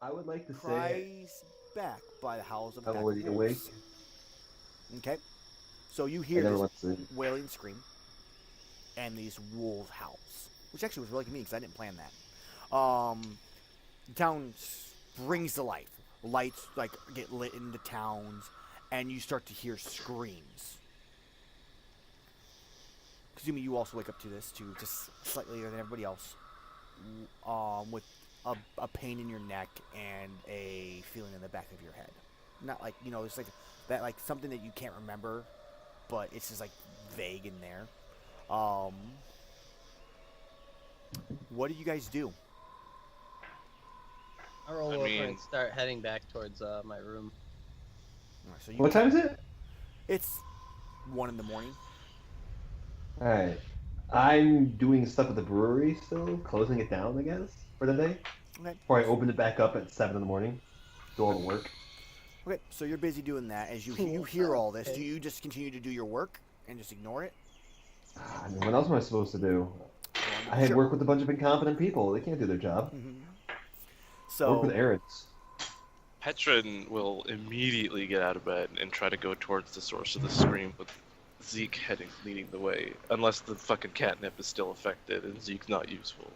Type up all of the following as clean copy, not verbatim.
I would like to say cries back by the howls of the I'm pack of already awake. wolves. Okay, so you I hear never this went to sleep. wailing scream and these wolf howls, which actually was really convenient because I didn't plan that. The town springs to life. Lights like get lit in the towns, and you start to hear screams. Presumably, you also wake up to this too, just slightly later than everybody else, with a pain in your neck and a feeling in the back of your head. Not like it's like that, like something that you can't remember, but it's just like vague in there. Um, what do you guys do? I roll I over mean, and start heading back towards my room. All right, so What time is it? it's 1 in the morning. Alright. I'm doing stuff at the brewery still, closing it down, I guess, for the day. Okay. Before I open it back up at 7 in the morning. Do all the work. Okay, so you're busy doing that. As you hear all this, do you just continue to do your work and just ignore it? I mean, what else am I supposed to do? I had Sure. work with a bunch of incompetent people. They can't do their job. Work with So errands. Petrin will immediately get out of bed and try to go towards the source of the scream with Zeke leading the way, unless the fucking catnip is still affected and Zeke's not useful.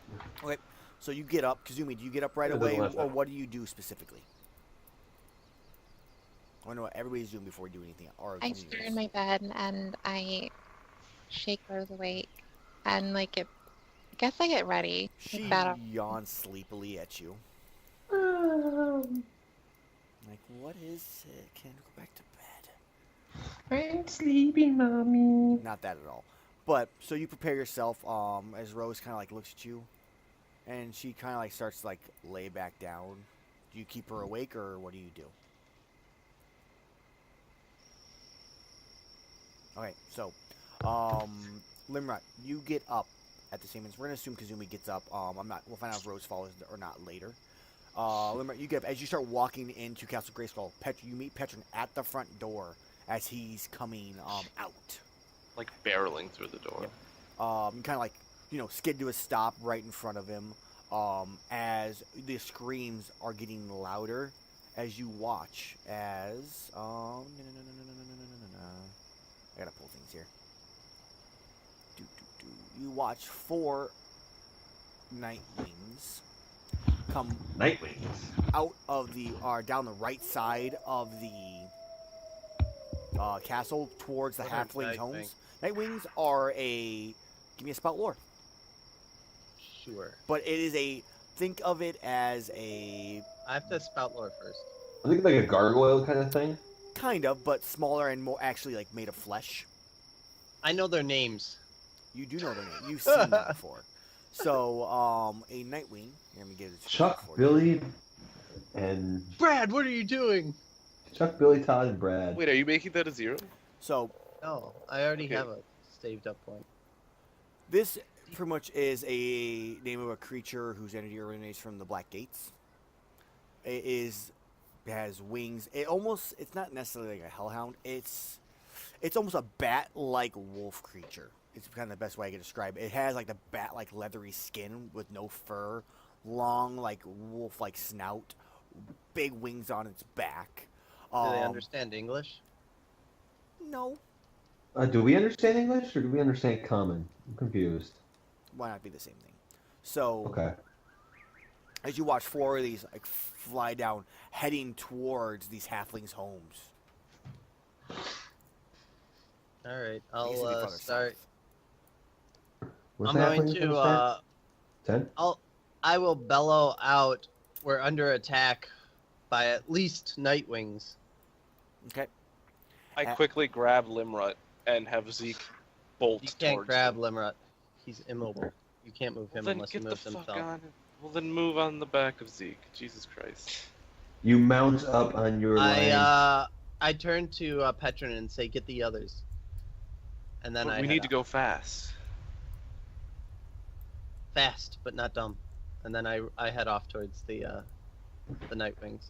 okay, so you get up. Kazumi, do you get up right Yeah, it doesn't away, last or that what do you do specifically? I want to know what everybody's doing before we do anything. Or I start in my bed and I shake Rose awake and I guess I get ready. She Like that. yawns sleepily at you. Like, what is it? Can't go back to bed. I'm sleeping, mommy. Not that at all. But so you prepare yourself. As Rose kind of like looks at you, and she kind of like starts to like lay back down. Do you keep her awake, or what do you do? Okay, so, Limrod, you get up at the same time. We're gonna assume Kazumi gets up. We'll find out if Rose follows or not later. Limrod, you get up as you start walking into Castle Grayskull. You meet Petron at the front door as he's coming out. Like barreling through the door. Yep. You kind of like skid to a stop right in front of him. As the screams are getting louder, as you watch as I gotta pull things here. You watch 4 Nightwings come Nightwings. out of down the right side of the castle towards the What are halflings' homes. Nightwings? Nightwings are give me a spout lore. Sure. But it is think of it as I have to spout lore first. I think like a gargoyle kind of thing. kind of, but smaller and more actually like made of flesh. I know their names. You do know their name. You've seen them before. So, a Nightwing. Here, let me get it. Chuck, for you. Billy, and Brad, what are you doing? Chuck, Billy, Todd, and Brad. Wait, are you making that a 0? So, No, I already Okay. have a saved up point. this pretty much is a name of a creature whose energy originates from the Black Gates. It has wings. It's not necessarily like a hellhound. It's almost a bat-like wolf creature. It's kind of the best way I can describe it. It has like the bat-like leathery skin with no fur, long like wolf-like snout, big wings on its back. Do they understand English? No. Do we understand English or do we understand common? I'm confused. Why not be the same thing? So, Okay. as you watch 4 of these like fly down, heading towards these halflings' homes. All right, I guess it'd be I'll farther start. What's I'm going to 10? I will bellow out. We're under attack by at least Nightwings. Okay. I quickly grab Limrut and have Zeke bolt You can't towards grab him. Limrut. He's immobile. You can't move him Well, then unless he get the moves fuck himself. on. Well, then move on the back of Zeke. Jesus Christ. You mount up on your line. I turn to Petron and say, "Get the others." And then But we need to go fast. fast, but not dumb. And then I head off towards the Nightwings.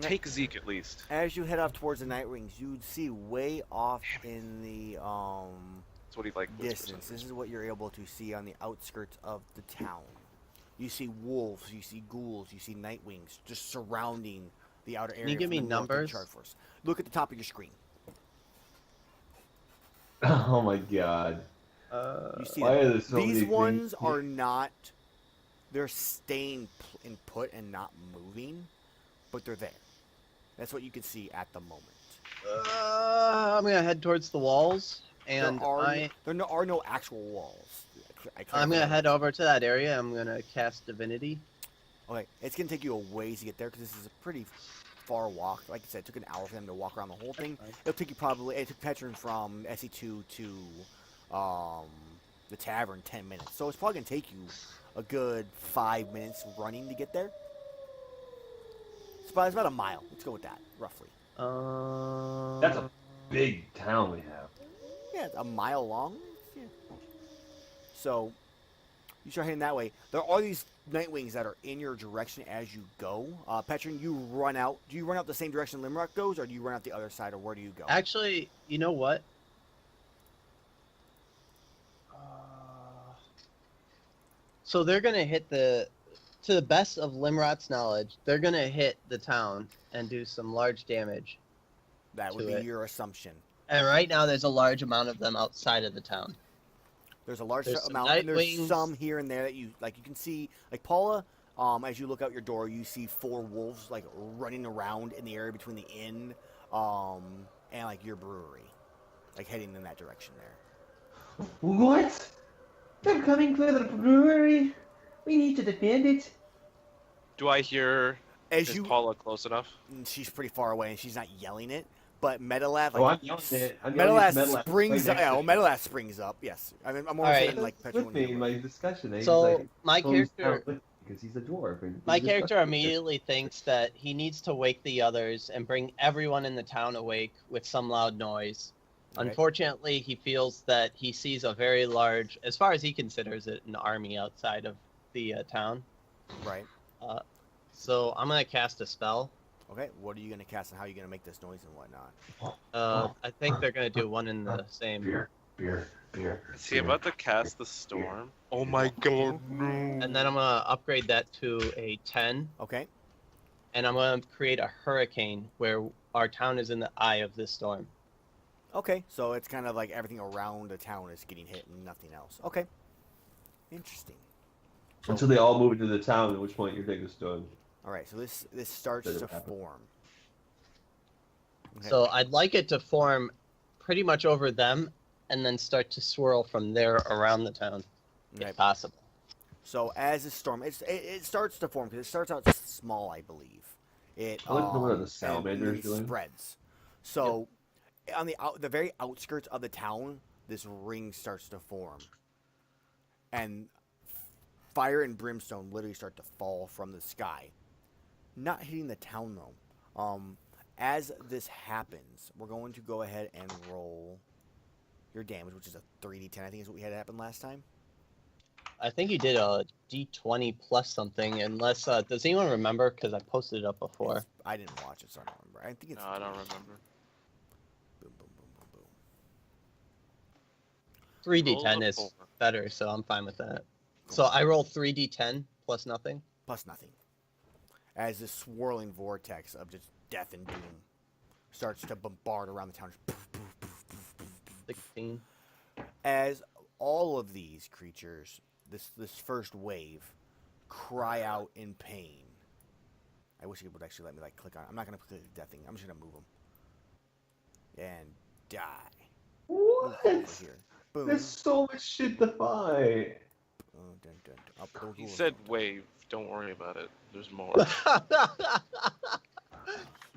Take Zeke at least. As you head off towards the Nightwings, you'd see way off in the That's what he like whispers distance. under This his is what you're able to see on the outskirts of the town. You see wolves, you see ghouls, you see nightwings just surrounding the outer area. you give from me the north of the numbers? Charge Force. Look at the top of your screen. Oh my god. You see Why them. are there so These many ones things? are not. They're staying in put and not moving, but they're there. That's what you can see at the moment. I'm gonna head towards the walls, and there are no actual walls. I'm gonna head over to that area. I'm gonna cast Divinity. Okay, it's gonna take you a ways to get there because this is a pretty far walk. Like I said, it took an hour for them to walk around the whole thing. It'll take you probably. It took Petron from SE2 to the tavern 10 minutes. So it's probably gonna take you a good 5 minutes running to get there. It's about a mile. Let's go with that, roughly. That's a big town we have. Yeah, a mile long. Yeah. So you start heading that way. There are these nightwings that are in your direction as you go. Petron, you run out. Do you run out the same direction Limrock goes, or do you run out the other side, or where do you go? Actually, you know what? So they're gonna hit to the best of Limrot's knowledge, they're gonna hit the town and do some large damage. That would to be it. your assumption. And right now, there's a large amount of them outside of the town. There's a large There's some amount, and there's nightwings. some here and there that you can see. Like Paula, as you look out your door, you see 4 wolves like running around in the area between the inn, and like your brewery, like heading in that direction there. What? They're coming for the brewery. We need to defend it. Do I hear? Is Paula close enough? She's pretty far away, and she's not yelling it. But Metalath, I'm yelling it. I'm yelling it to Metalath springs up. Yeah, Metalath springs up. Yes, I mean, I'm more saying like with me in my discussion. So like, my character, because he's a dwarf. my character immediately thinks that he needs to wake the others and bring everyone in the town awake with some loud noise. Okay. Unfortunately, he feels that he sees a very large, as far as he considers it, an army outside of the town. Right. So I'm gonna cast a spell. Okay. What are you gonna cast, and how are you gonna make this noise and whatnot? I think they're gonna do one in the same. Beer. Is he about to cast the storm? Oh my god, no. And then I'm gonna upgrade that to a 10, Okay. and I'm gonna create a hurricane where our town is in the eye of this storm. Okay. So it's kind of like everything around the town is getting hit and nothing else. Okay. Interesting. Until they all move into the town, at which point you're taking a stone. All right. So this starts to form. Okay. So I'd like it to form pretty much over them, and then start to swirl from there around the town, Okay. if possible. So as the storm, it starts to form because it starts out small, I believe. It I like the one that the and salamanders then doing. spreads. So on the very outskirts of the town, this ring starts to form, and fire and brimstone literally start to fall from the sky. Not hitting the town though. As this happens, we're going to go ahead and roll your damage, which is a 3d10. I think is what we had happen last time. I think you did a D20 plus something, unless, does anyone remember? Because I posted it up before. I didn't watch it, so I don't remember. I think it's. No, I don't remember. Boom, boom, boom, boom, boom. 3D10 Roll a is 4. better, so I'm fine with that. So I roll 3D10 plus nothing. Plus nothing. As this swirling vortex of just death and doom starts to bombard around the town. 16. As all of these creatures, this first wave, cry out in pain. I wish it would actually let me like click on it. I'm not gonna click the death thing. I'm just gonna move them and die. What? Over here. Boom. There's so much shit to fight. Dun, dun, dun. Up, He those said ones. wave. Don't worry about it. There's more.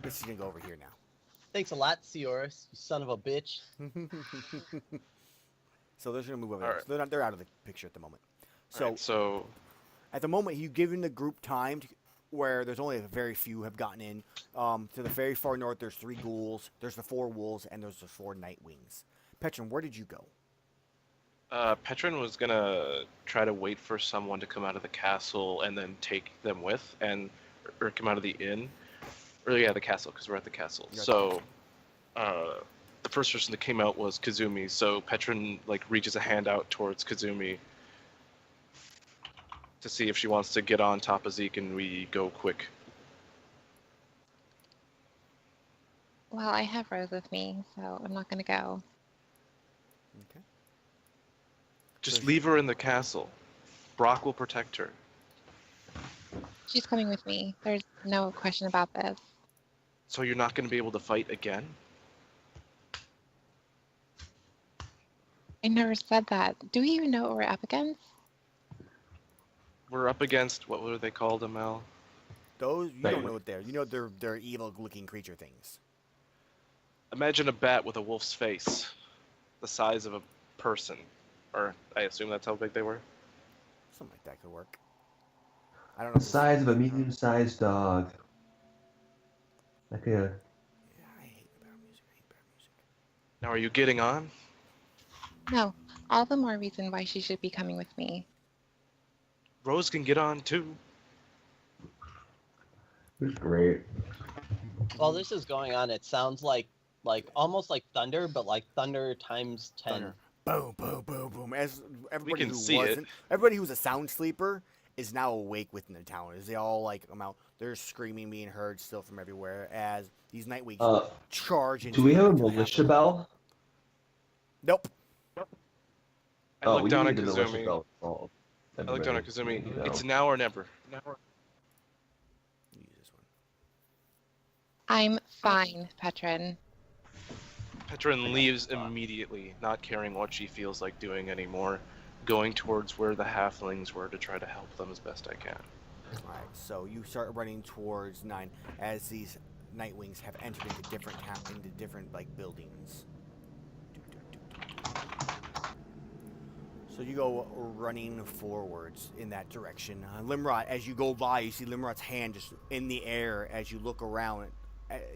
This is gonna go over here now. Thanks a lot, Seorus, you son of a bitch. So they're gonna move over All there. right. So they're out of the picture at the moment. So Alright, so at the moment, you've given the group time where there's only a very few have gotten in. To the very far north, there's 3 ghouls, there's the 4 wolves, and there's the 4 nightwings. Petron, where did you go? Petron was gonna try to wait for someone to come out of the castle and then take them with, or come out of the inn, or yeah, the castle, because we're at the castle. You're at So, the first person that came out was Kazumi. So Petron like reaches a hand out towards Kazumi, to see if she wants to get on top of Zeke and we go quick. Well, I have Rose with me, so I'm not gonna go. Okay. Just leave her in the castle. Brock will protect her. She's coming with me. There's no question about this. So you're not going to be able to fight again? I never said that. Do we even know what we're up against? We're up against, what were they called, Amell? Those you Right. don't know what they're. You know they're evil-looking creature things. Imagine a bat with a wolf's face, the size of a person. Or, I assume that's how big they were? Something like that could work. I don't know. The if this- size of a medium-sized dog. Like a... Yeah, I hate bad music. I hate bad music. Now, are you getting on? No. All the more reason why she should be coming with me. Rose can get on too. It was great. While this is going on, it sounds like almost like thunder, but like thunder times 10. Thunder. Boom, boom, boom, boom. As everybody can who see it. wasn't, everybody who's a sound sleeper is now awake within the town. As they all like come out, they're screaming, being heard still from everywhere. As these Nightwings charge into. Do we have a into the militia half- bell? Nope. I looked we down at need a militia Kazumi. bell installed. I looked down at Everybody, Kazumi. you know. It's now or never. Use this one. I'm fine, Petrin. Petrin leaves immediately, not caring what she feels like doing anymore, going towards where the halflings were to try to help them as best I can. All right. So you start running towards 9 as these Nightwings have entered into different like buildings. So you go running forwards in that direction. Limrod, as you go by, you see Limrod's hand just in the air as you look around.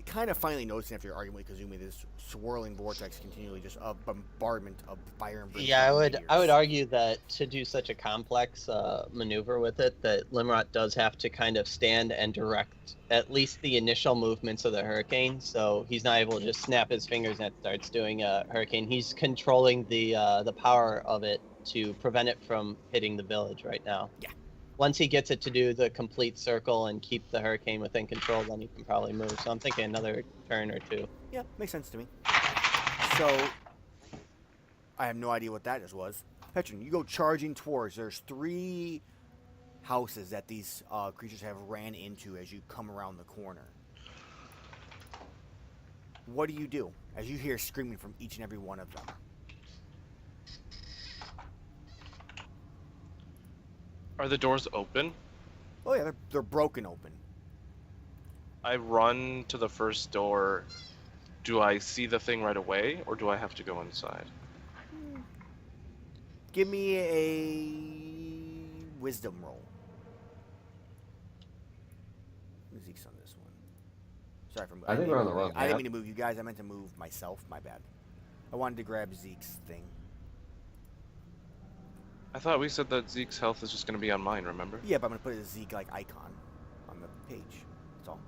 Kind of finally noticing after your argument with Kazumi, this swirling vortex continually just a bombardment of fire and brimstone Yeah, I would meteors. argue that to do such a complex maneuver with it, that Limrod does have to kind of stand and direct at least the initial movements of the hurricane. So he's not able to just snap his fingers and it starts doing a hurricane. He's controlling the power of it to prevent it from hitting the village right now. Yeah. Once he gets it to do the complete circle and keep the hurricane within control, then he can probably move. So I'm thinking another turn or two. Yeah, makes sense to me. So, I have no idea what that just was. Petron, you go charging towards. There's 3 houses that these creatures have ran into as you come around the corner. What do you do as you hear screaming from each and every one of them? Are the doors open? Oh yeah, they're broken open. I run to the first door. Do I see the thing right away, or do I have to go inside? Give me a wisdom roll. Zeke's on this one. Sorry for moving. I think we're on the wrong I didn't path. mean to move you guys. I meant to move myself. My bad. I wanted to grab Zeke's thing. I thought we said that Zeke's health is just going to be on mine, remember? Yeah, but I'm gonna put a Zeke like icon on the page. That's all.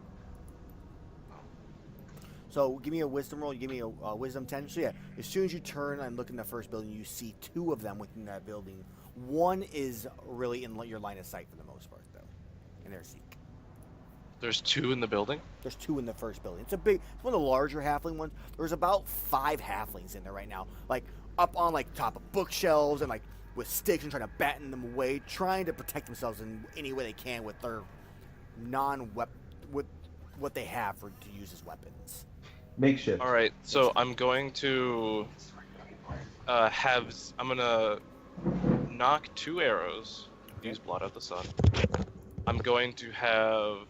So give me a wisdom roll. You give me a wisdom 10. So yeah, as soon as you turn and look in the first building, you see 2 of them within that building. One is really in your line of sight for the most part, though, and there's Zeke. There's 2 in the building? There's 2 in the first building. It's one of the larger halfling ones. There's about 5 halflings in there right now, like up on like top of bookshelves and like with sticks and trying to batten them away, trying to protect themselves in any way they can with their with what they have to use as weapons. Makeshift. Alright, so I'm going to I'm gonna knock 2 arrows, use blot out the sun. I'm going to have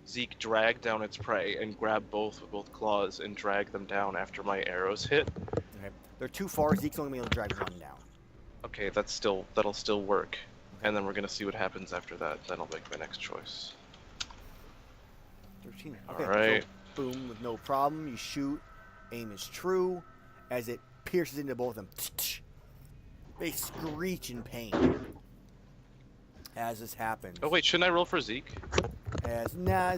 Zeke drag down its prey and grab both with both claws and drag them down after my arrows hit. Okay, they're too far. Zeke's only going to drag one down. Okay, that'll still work. And then we're gonna see what happens after that. Then I'll make my next choice. 13. Okay, Alright. so boom, with no problem. You shoot. Aim is true. As it pierces into both of them, they screech in pain. As this happens. Oh wait, shouldn't I roll for Zeke?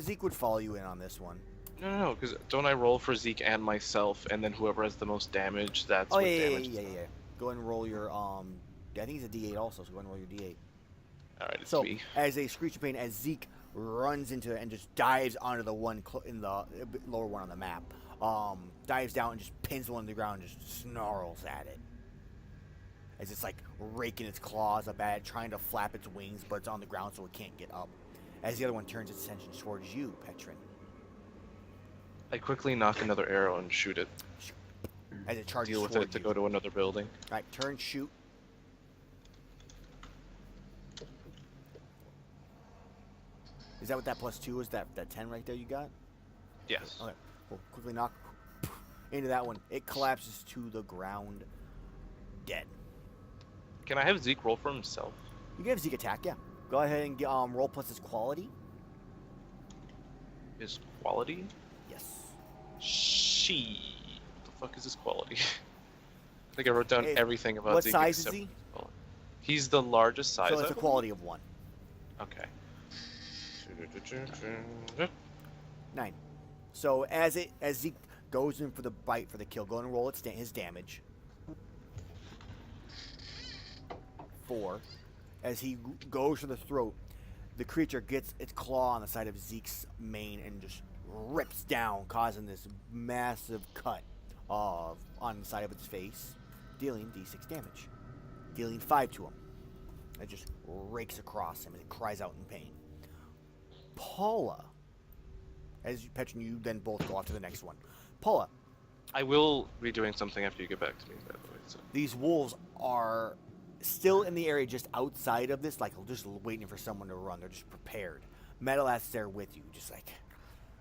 Zeke would follow you in on this one. No, because don't I roll for Zeke and myself, and then whoever has the most damage, that's Oh what yeah. damage. Go ahead and roll your I think it's a D8 also. So go ahead and roll your D8. All right, it's So me. as a screech of pain, as Zeke runs into it and just dives onto the one in the lower one on the map, dives down and just pins one on the ground and just snarls at it. As it's like raking its claws up at it, trying to flap its wings, but it's on the ground so it can't get up. As the other one turns its attention towards you, Petrin. I quickly knock another arrow and shoot it. As it charges Deal with toward it to you. go to another building. Alright, turn, shoot. Is that what that +2 is? That 10 right there you got? Yes. Okay. We'll quickly knock into that one. It collapses to the ground, dead. Can I have Zeke roll for himself? You can have Zeke attack, yeah. Go ahead and roll plus his quality. His quality? Yes. What the fuck is his quality? I think I wrote down Hey, everything about what Zeke. size is except he? his quality. He's the largest size. So it's I a quality of 1. Okay. 9. So as Zeke goes in for the bite for the kill, go ahead and roll his damage. 4. As he goes for the throat, the creature gets its claw on the side of Zeke's mane and just rips down, causing this massive cut on the side of its face, dealing D6 damage, dealing 5 to him. It just rakes across him and it cries out in pain. Paula, as Petrin, you then both go off to the next one. Paula, I will be doing something after you get back to me, by the way. So. these wolves are still in the area just outside of this, like just waiting for someone to run. They're just prepared. Metal Axe there with you, just like,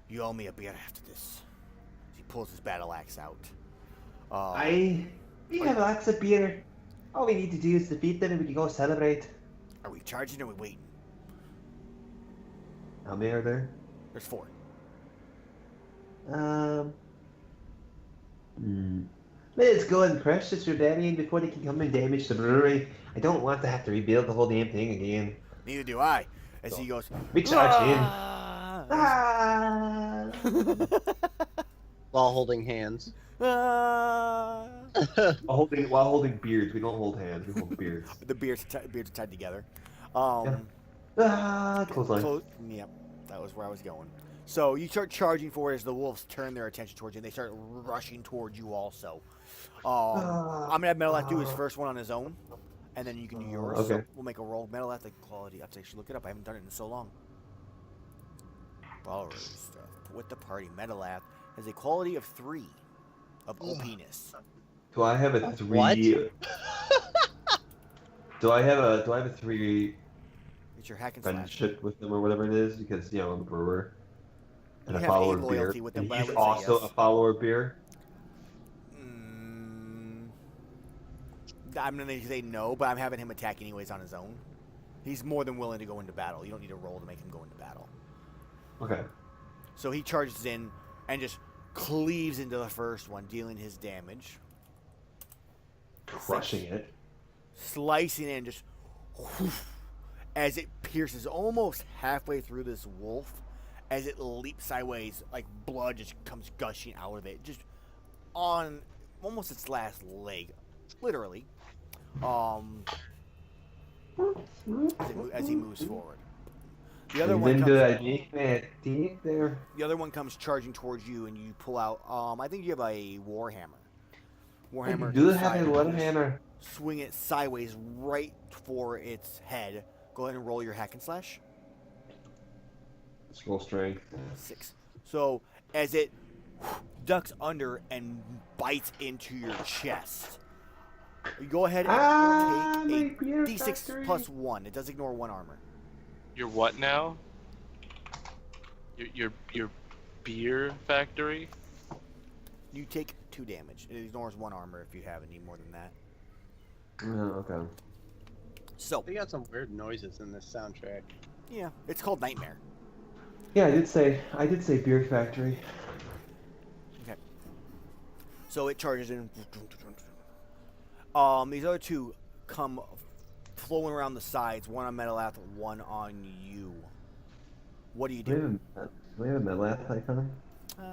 you owe me a beer after this. He pulls his battle axe out. We have lots of beer. All we need to do is defeat them and we can go celebrate. Are we charging or are we waiting? How many are there? There's 4. Let's go and crush this rebellion before they can come and damage the brewery. I don't want to have to rebuild the whole damn thing again. Neither do I. As he goes, We charge in. "Ah!" Ah! While holding hands. Ah! while holding beards. We don't hold hands. We hold beards. The beards are tied together. Clothesline. Yep, that was where I was going. So you start charging forward as the wolves turn their attention towards you, and they start rushing towards you also. I'm gonna have Metal do his first one on his own, and then you can do yours. Okay. So we'll make a roll. Metal the quality. I have to actually look it up. I haven't done it in so long. Followers stuff with the party. Metal has a quality of 3 of OPness. Do I have a 3? What? Do I have a 3 It's your hack and slash. friendship with them or whatever it is? Because I'm a brewer and You a have follower a of beer. loyalty with them, And but I he's would say also yes. a follower of beer. I'm gonna say no, but I'm having him attack anyways on his own. He's more than willing to go into battle. You don't need a roll to make him go into battle. Okay. So he charges in and just cleaves into the first one, dealing his damage. Crushing it. Slicing in, just whoosh, as it pierces almost halfway through this wolf, as it leaps sideways, like blood just comes gushing out of it, just on almost its last leg, literally. As he moves forward. The other one comes charging towards you, and you pull out. I think you have a warhammer. Warhammer. Do have a side, warhammer. Swing it sideways right for its head. Go ahead and roll your hack and slash. Let's roll strength. 6. So as it ducks under and bites into your chest, you go ahead and take a d6 plus 1. It does ignore 1 armor. Your what now? Your beer factory? You take 2 damage. It ignores 1 armor if you have any more than that. Oh, okay. So They got some weird noises in this soundtrack. yeah, it's called Nightmare. Yeah, I did say beer factory. Okay. So it charges in. These other 2 come flowing around the sides. One on Metalath, one on you. What do you do? Do we have a Metalath icon? Uh,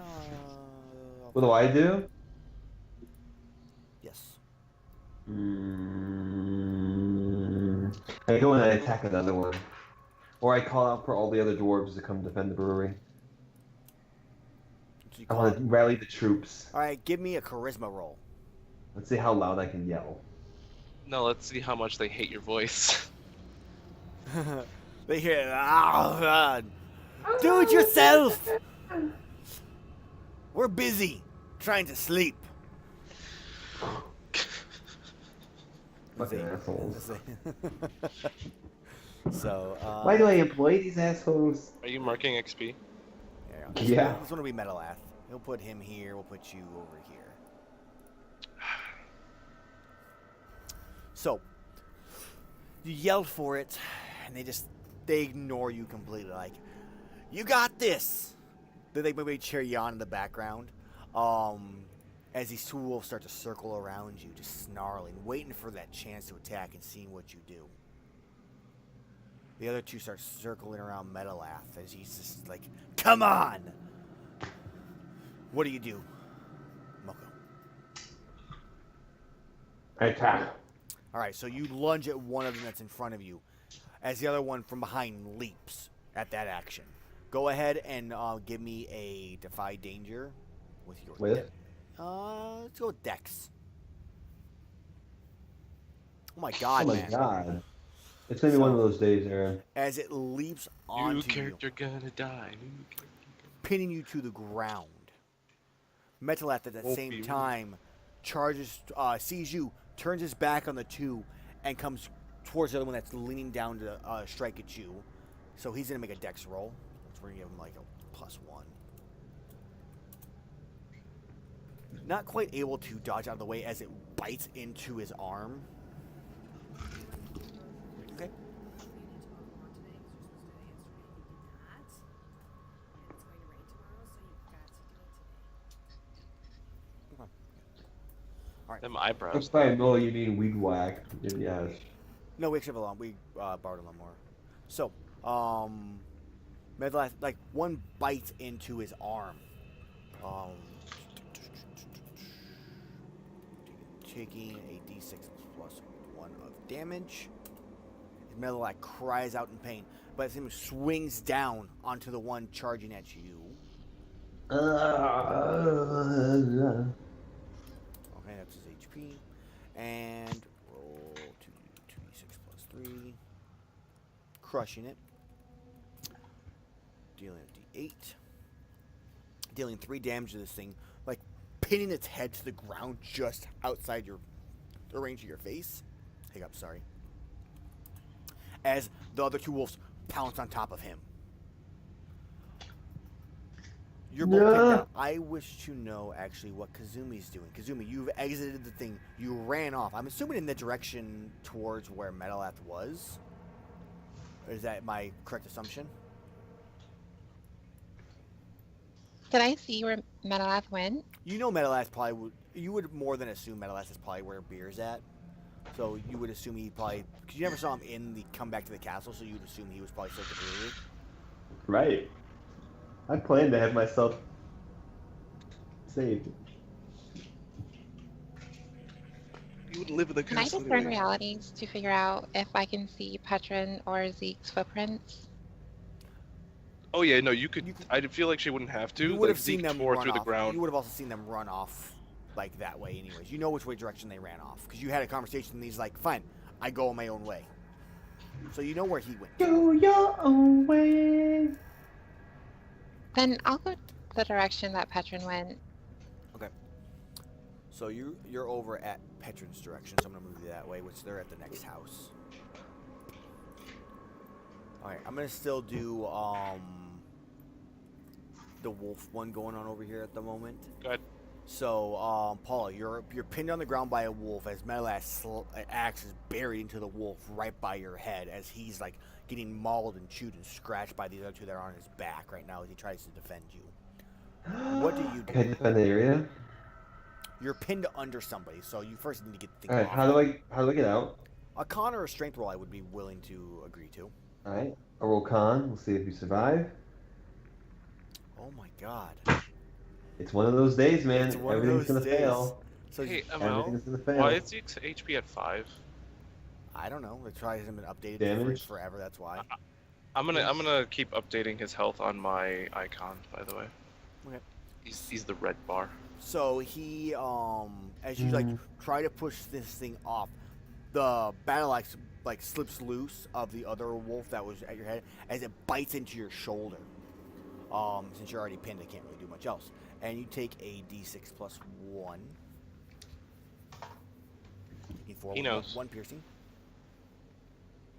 What do I do? yes. I go and I attack another one. Or I call out for all the other dwarves to come defend the brewery. So you I call want it. to rally the troops. All right, give me a charisma roll. Let's see how loud I can yell. No, let's see how much they hate your voice. They hear, ah, do it yourself. We're busy trying to sleep. Fucking assholes. So, Why do I employ these assholes? Are you marking XP? Yeah. This one will be Metalath. He'll put him here. We'll put you over here. So, you yelled for it, and they ignore you completely. Like, you got this. Then they maybe cheer you on in the background. As these two wolves start to circle around you, just snarling, waiting for that chance to attack and seeing what you do. The other two start circling around Metalath as he's just like, come on! What do you do, Moko? I attack. Alright, so you lunge at one of them that's in front of you, as the other one from behind leaps at that action. Go ahead and give me a Defy Danger with your... With? Let's go with Dex. Oh my god, Oh my man. god. It's gonna be one of those days, Aaron. As it leaps New onto character you, gonna die. pinning you to the ground. Metalath at that Won't same be time charges, sees you, turns his back on the two, and comes towards the other one that's leaning down to strike at you. So he's gonna make a Dex roll. So we're gonna give him like a +1. Not quite able to dodge out of the way as it bites into his arm. Okay. Them eyebrows. That's by no, you mean weed whack. Yes. No, we actually have a lot. We borrowed a lot more. So, Metalath, like one bites into his arm. Taking a d6 +1 of damage. Metalath cries out in pain, but it swings down onto the one charging at you. Okay, that's his HP. And roll 2d6 +3. Crushing it. Dealing a d8. Dealing 3 damage to this thing, like pinning its head to the ground just outside the range of your face. Hiccup, sorry. As the other two wolves pounce on top of him. You're both picked out. I wish to know actually what Kazumi's doing. Kazumi, you've exited the thing. You ran off. I'm assuming in the direction towards where Metalath was. Is that my correct assumption? Did I see where Metalath went? You know Metalath probably would... You would more than assume Metalath is probably where Beer's at. So you would assume he probably... Because you never saw him in the come back to the castle, so you would assume he was probably still at the brewery. Right. I plan to have myself saved. You would live in the Can I castle. discern realities to figure out if I can see Petron or Zeke's footprints? Oh yeah, no, you could. I feel like she wouldn't have to. You would like, have seen Zeke them tore run through off. the ground. You would have also seen them run off like that way anyways. You know which way direction they ran off. Because you had a conversation and he's like, fine, I go my own way. So you know where he went. Go your own way. Then I'll go the direction that Petron went. Okay. So you're over at Petron's direction, so I'm going to move you that way, which they're at the next house. Alright, I'm going to still do the wolf one going on over here at the moment. Go ahead. So, Paula, you're pinned on the ground by a wolf as Metalath's axe is buried into the wolf right by your head as he's like getting mauled and chewed and scratched by the other two that are on his back right now as he tries to defend you. What do you do? Can I defend the area? You're pinned under somebody, so you first need to get the thing Alright, off. how do I get out? A con or a strength roll I would be willing to agree to. Alright. A roll con, we'll see if you survive. Oh my god. It's one of those days, man. It's one of Everything's those gonna days. fail. So Hey, Everything's Amell, gonna fail. why is Zeke's HP at 5? I don't know. The try hasn't been updated Damage? forever. That's why. I'm gonna keep updating his health on my icon. By the way, Okay. he's the red bar. So he, as you Mm. try to push this thing off, the battle axe slips loose of the other wolf that was at your head as it bites into your shoulder. Since you're already pinned, it can't really do much else. And you take a d6 plus 1. Taking 4 He with knows. 1 piercing.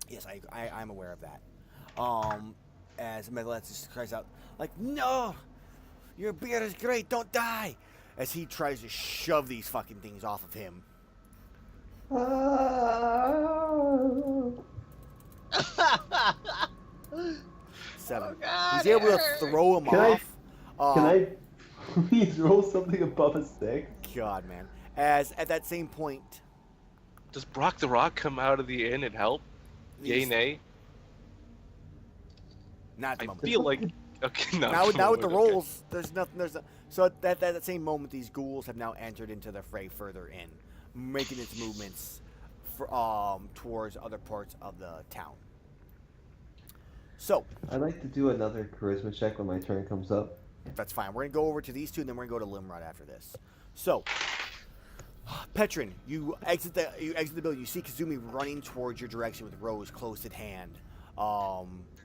Yes, I'm aware of that. As Amell just cries out, like, no! Your beard is great, don't die! As he tries to shove these fucking things off of him. Seven. Oh, God, He's able to Eric. throw him Can I- off. Can I please roll something above a 6? God, man. As at that same point, Does Brock the Rock come out of the inn and help? Yay, these- nay? not at the I moment. feel like okay. Not Now, at the now with the moment, okay. rolls, there's nothing. So at that same moment, these ghouls have now entered into the fray further in, making its movements towards other parts of the town. So I'd like to do another charisma check when my turn comes up. that's fine. We're gonna go over to these two, and then we're gonna go to Limrod after this. So, Petrin, you exit the building. You see Kazumi running towards your direction with Rose close at hand.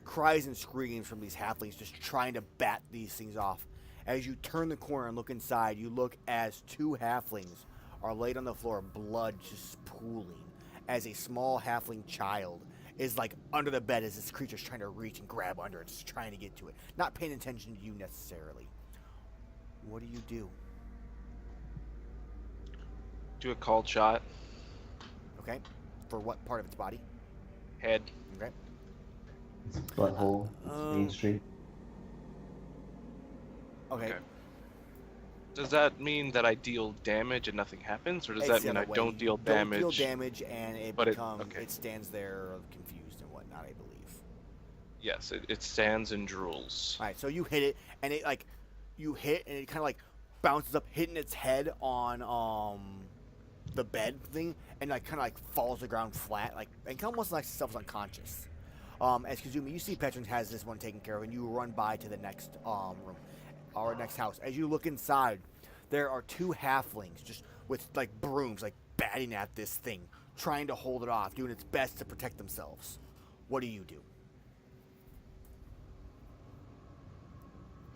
Cries and screams from these halflings just trying to bat these things off. As you turn the corner and look inside, you look as 2 halflings are laid on the floor, blood just pooling, as a small halfling child is under the bed as this creature's trying to reach and grab under it, just trying to get to it, not paying attention to you necessarily. What do you do? Do a called shot. Okay, for what part of its body? Head. Okay. It's butthole. It's Main Street. Okay. Okay. Does that mean that I deal damage and nothing happens, or does It's that the mean I other way. don't deal Don't damage? deal damage, and it but becomes okay. it stands there confused and whatnot, I believe. Yes, it stands and drools. All right, so you hit it, and it you hit, and it kind of bounces up, hitting its head on the bed thing, and kind of falls to the ground flat, and almost like itself unconscious. As Kazumi, you see Petrin has this one taken care of, and you run by to the next room, or next house. As you look inside, there are 2 halflings just with brooms, batting at this thing, trying to hold it off, doing its best to protect themselves. What do you do?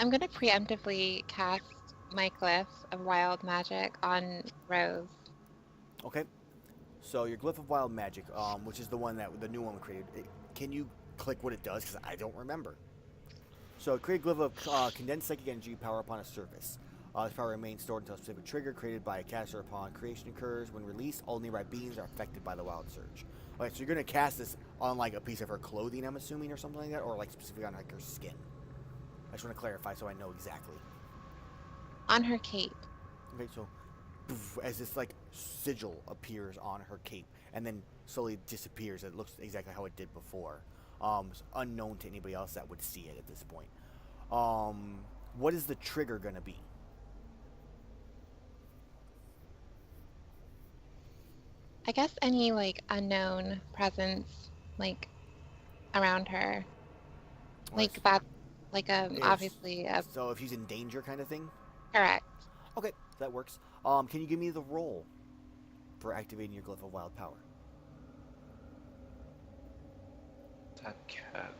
I'm gonna preemptively cast my glyph of wild magic on Rose. Okay. So your glyph of wild magic, which is the one that the new one we created. Can you click what it does? Because I don't remember. So create a glyph of condensed psychic energy power upon a surface. This power remains stored until a specific trigger created by a caster upon creation occurs. When released, all nearby beings are affected by the wild surge. Okay, so you're gonna cast this on a piece of her clothing, I'm assuming, or something like that, or specifically on her skin. I just want to clarify so I know exactly. On her cape. Okay, so poof, as this sigil appears on her cape and then slowly disappears, it looks exactly how it did before. It's unknown to anybody else that would see it at this point. What is the trigger gonna be? I guess any unknown presence around her. Alright, That If- obviously so if he's in danger kind of thing? correct. Okay, that works. Can you give me the roll for activating your glyph of wild power? That cat.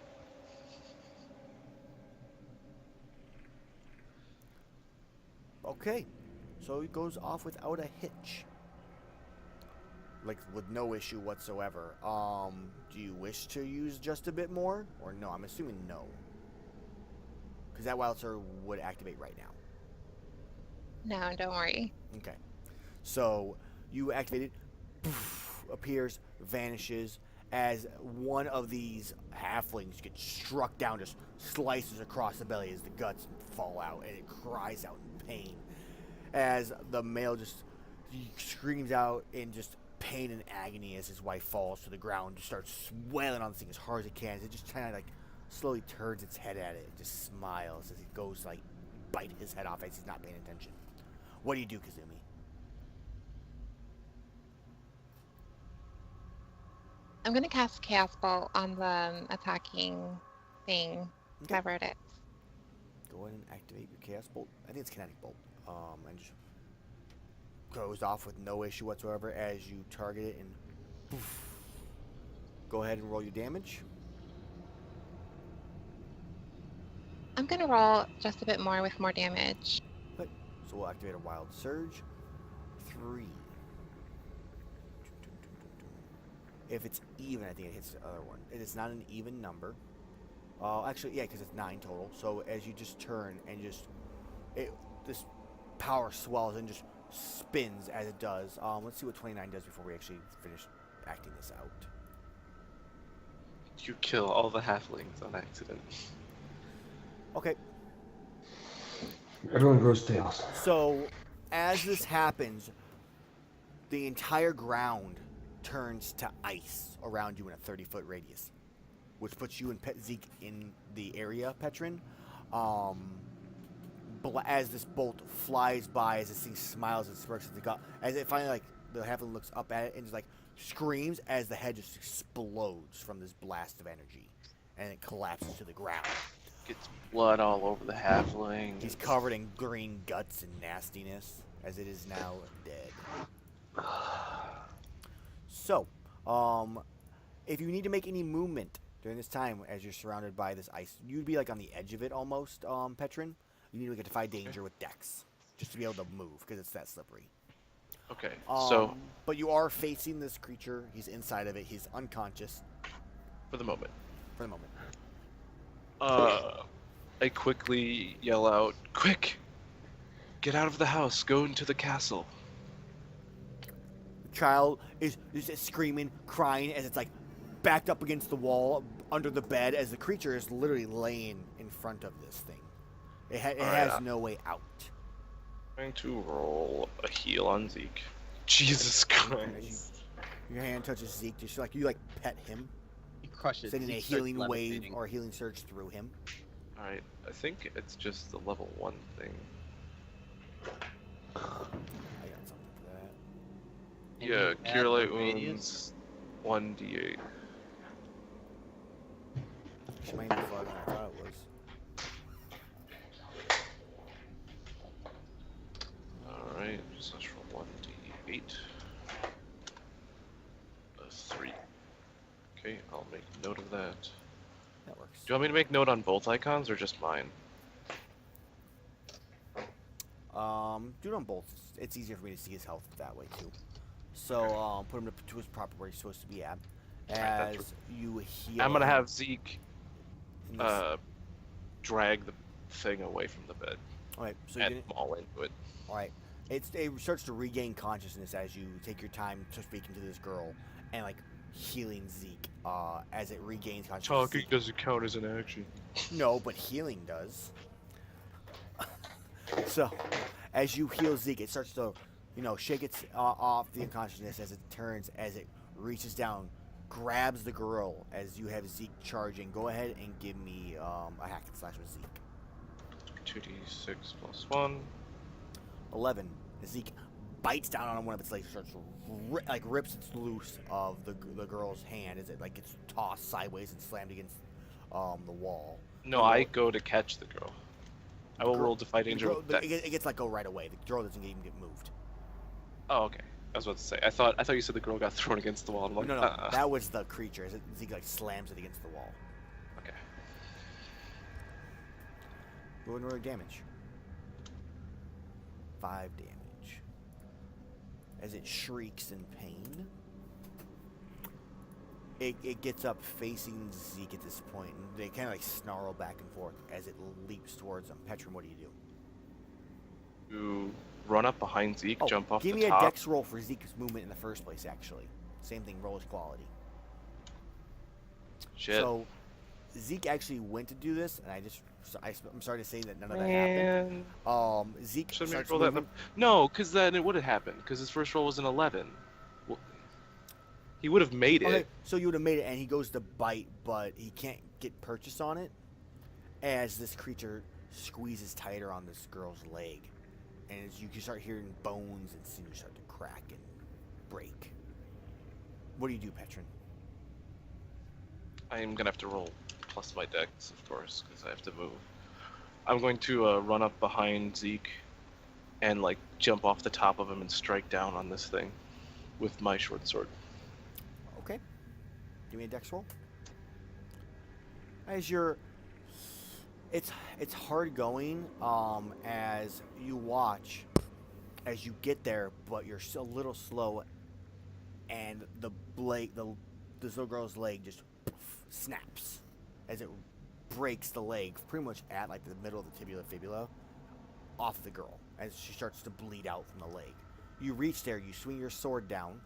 Okay, so it goes off without a hitch. With no issue whatsoever. Do you wish to use just a bit more? Or no? I'm assuming no. Because that wild surge would activate right now. No, don't worry. Okay. So you activate it, poof, appears, vanishes, as one of these halflings gets struck down, just slices across the belly as the guts fall out, and it cries out in pain. As the male just screams out in just pain and agony as his wife falls to the ground, just starts wailing on the thing as hard as it can. As it just kind of slowly turns its head at it and just smiles as it goes to bite his head off as he's not paying attention. What do you do, Kazumi? I'm gonna cast Chaos Bolt on the attacking thing, Okay. whatever it is. Go ahead and activate your Chaos Bolt. I think it's Kinetic Bolt. And just goes off with no issue whatsoever as you target it and poof. Go ahead and roll your damage. I'm gonna roll just a bit more with more damage. Okay. So we'll activate a Wild Surge. 3. If it's even, I think it hits the other one. It is not an even number. Actually, yeah, because it's 9 total. So as you just turn and this power swells and just spins as it does. Let's see what 29 does before we actually finish acting this out. You kill all the halflings on accident. Okay. Everyone grows tails. So as this happens, the entire ground turns to ice around you in a 30-foot radius, which puts you and Zeke in the area, Petrin. As this bolt flies by, as this thing smiles and smirks at the gut, as it finally, like, the halfling looks up at it and just, like, screams as the head just explodes from this blast of energy, and it collapses to the ground. Gets blood all over the halfling. He's covered in green guts and nastiness, as it is now dead. So, if you need to make any movement during this time as you're surrounded by this ice, you'd be like on the edge of it almost, Petrin. You need to get defy danger with Dex, just to be able to move, because it's that slippery. Okay, But you are facing this creature. He's inside of it. He's unconscious for the moment. for the moment. I quickly yell out, "Quick! Get out of the house, go into the castle." The child is screaming, crying as it's like backed up against the wall under the bed as the creature is literally laying in front of this thing. It has no way out. I'm going to roll a heal on Zeke. Jesus Christ. Your hand touches Zeke, just like you pet him, He crushes. sending a He starts healing wave levitating. or a healing surge through him. Alright, I think it's just the level 1 thing. I got something for that. And Yeah, you add Cure the Light radius. Wounds, 1d8. She might be farther than I thought it was. Alright, so that's for 1d8. A 3. Okay, I'll make note of that. That works. Do you want me to make note on both icons or just mine? Do it on both. It's easier for me to see his health that way too. So, put him to his proper where he's supposed to be at. Alright, As you heal. I'm gonna him have Zeke in this- drag the thing away from the bed Alright, so you're and gonna, maul into it. alright. It starts to regain consciousness as you take your time to speaking to this girl and healing Zeke. As it regains consciousness. Talking doesn't count as an action. No, but healing does. So, as you heal Zeke, it starts to, shake its off the unconsciousness as it turns, as it reaches down, grabs the girl as you have Zeke charging. Go ahead and give me a hack and slash with Zeke. 2d6 plus 1. 11. Zeke bites down on one of its legs, starts to rips its loose of the girl's hand as it gets tossed sideways and slammed against the wall. No, I go to catch the girl. I will roll Defy Danger Girl, with Dex. it gets let go right away. The girl doesn't even get moved. Oh, okay. I was about to say. I thought you said the girl got thrown against the wall. I'm like, No, that was the creature. As Zeke slams it against the wall. Okay. Go ahead and roll damage. 5 damage. As it shrieks in pain. It gets up facing Zeke at this point, and they kind of snarl back and forth as it leaps towards him. Petrin, what do you do? You run up behind Zeke, jump off the top. Give me a dex roll for Zeke's movement in the first place, actually. Same thing, roll his quality. Shit. So, Zeke actually went to do this, and I'm sorry to say that none of that happened. Zeke Shouldn't starts we roll that? moving. No, because then it would have happened. Because his first roll was an 11. Well, he would have made it. Okay, so you would have made it, and he goes to bite, but he can't get purchase on it as this creature squeezes tighter on this girl's leg. And as you can start hearing bones and sinews start to crack and break. What do you do, Petrin? I'm gonna have to roll plus my dex, of course, because I have to move. I'm going to run up behind Zeke and like jump off the top of him and strike down on this thing with my short sword. Okay. Give me a dex roll. As you're, it's hard going. As you watch, as you get there, but you're still a little slow, and the blade, this little girl's leg just snaps as it breaks the leg, pretty much at like the middle of the tibia fibula, off of the girl as she starts to bleed out from the leg. You reach there, you swing your sword down.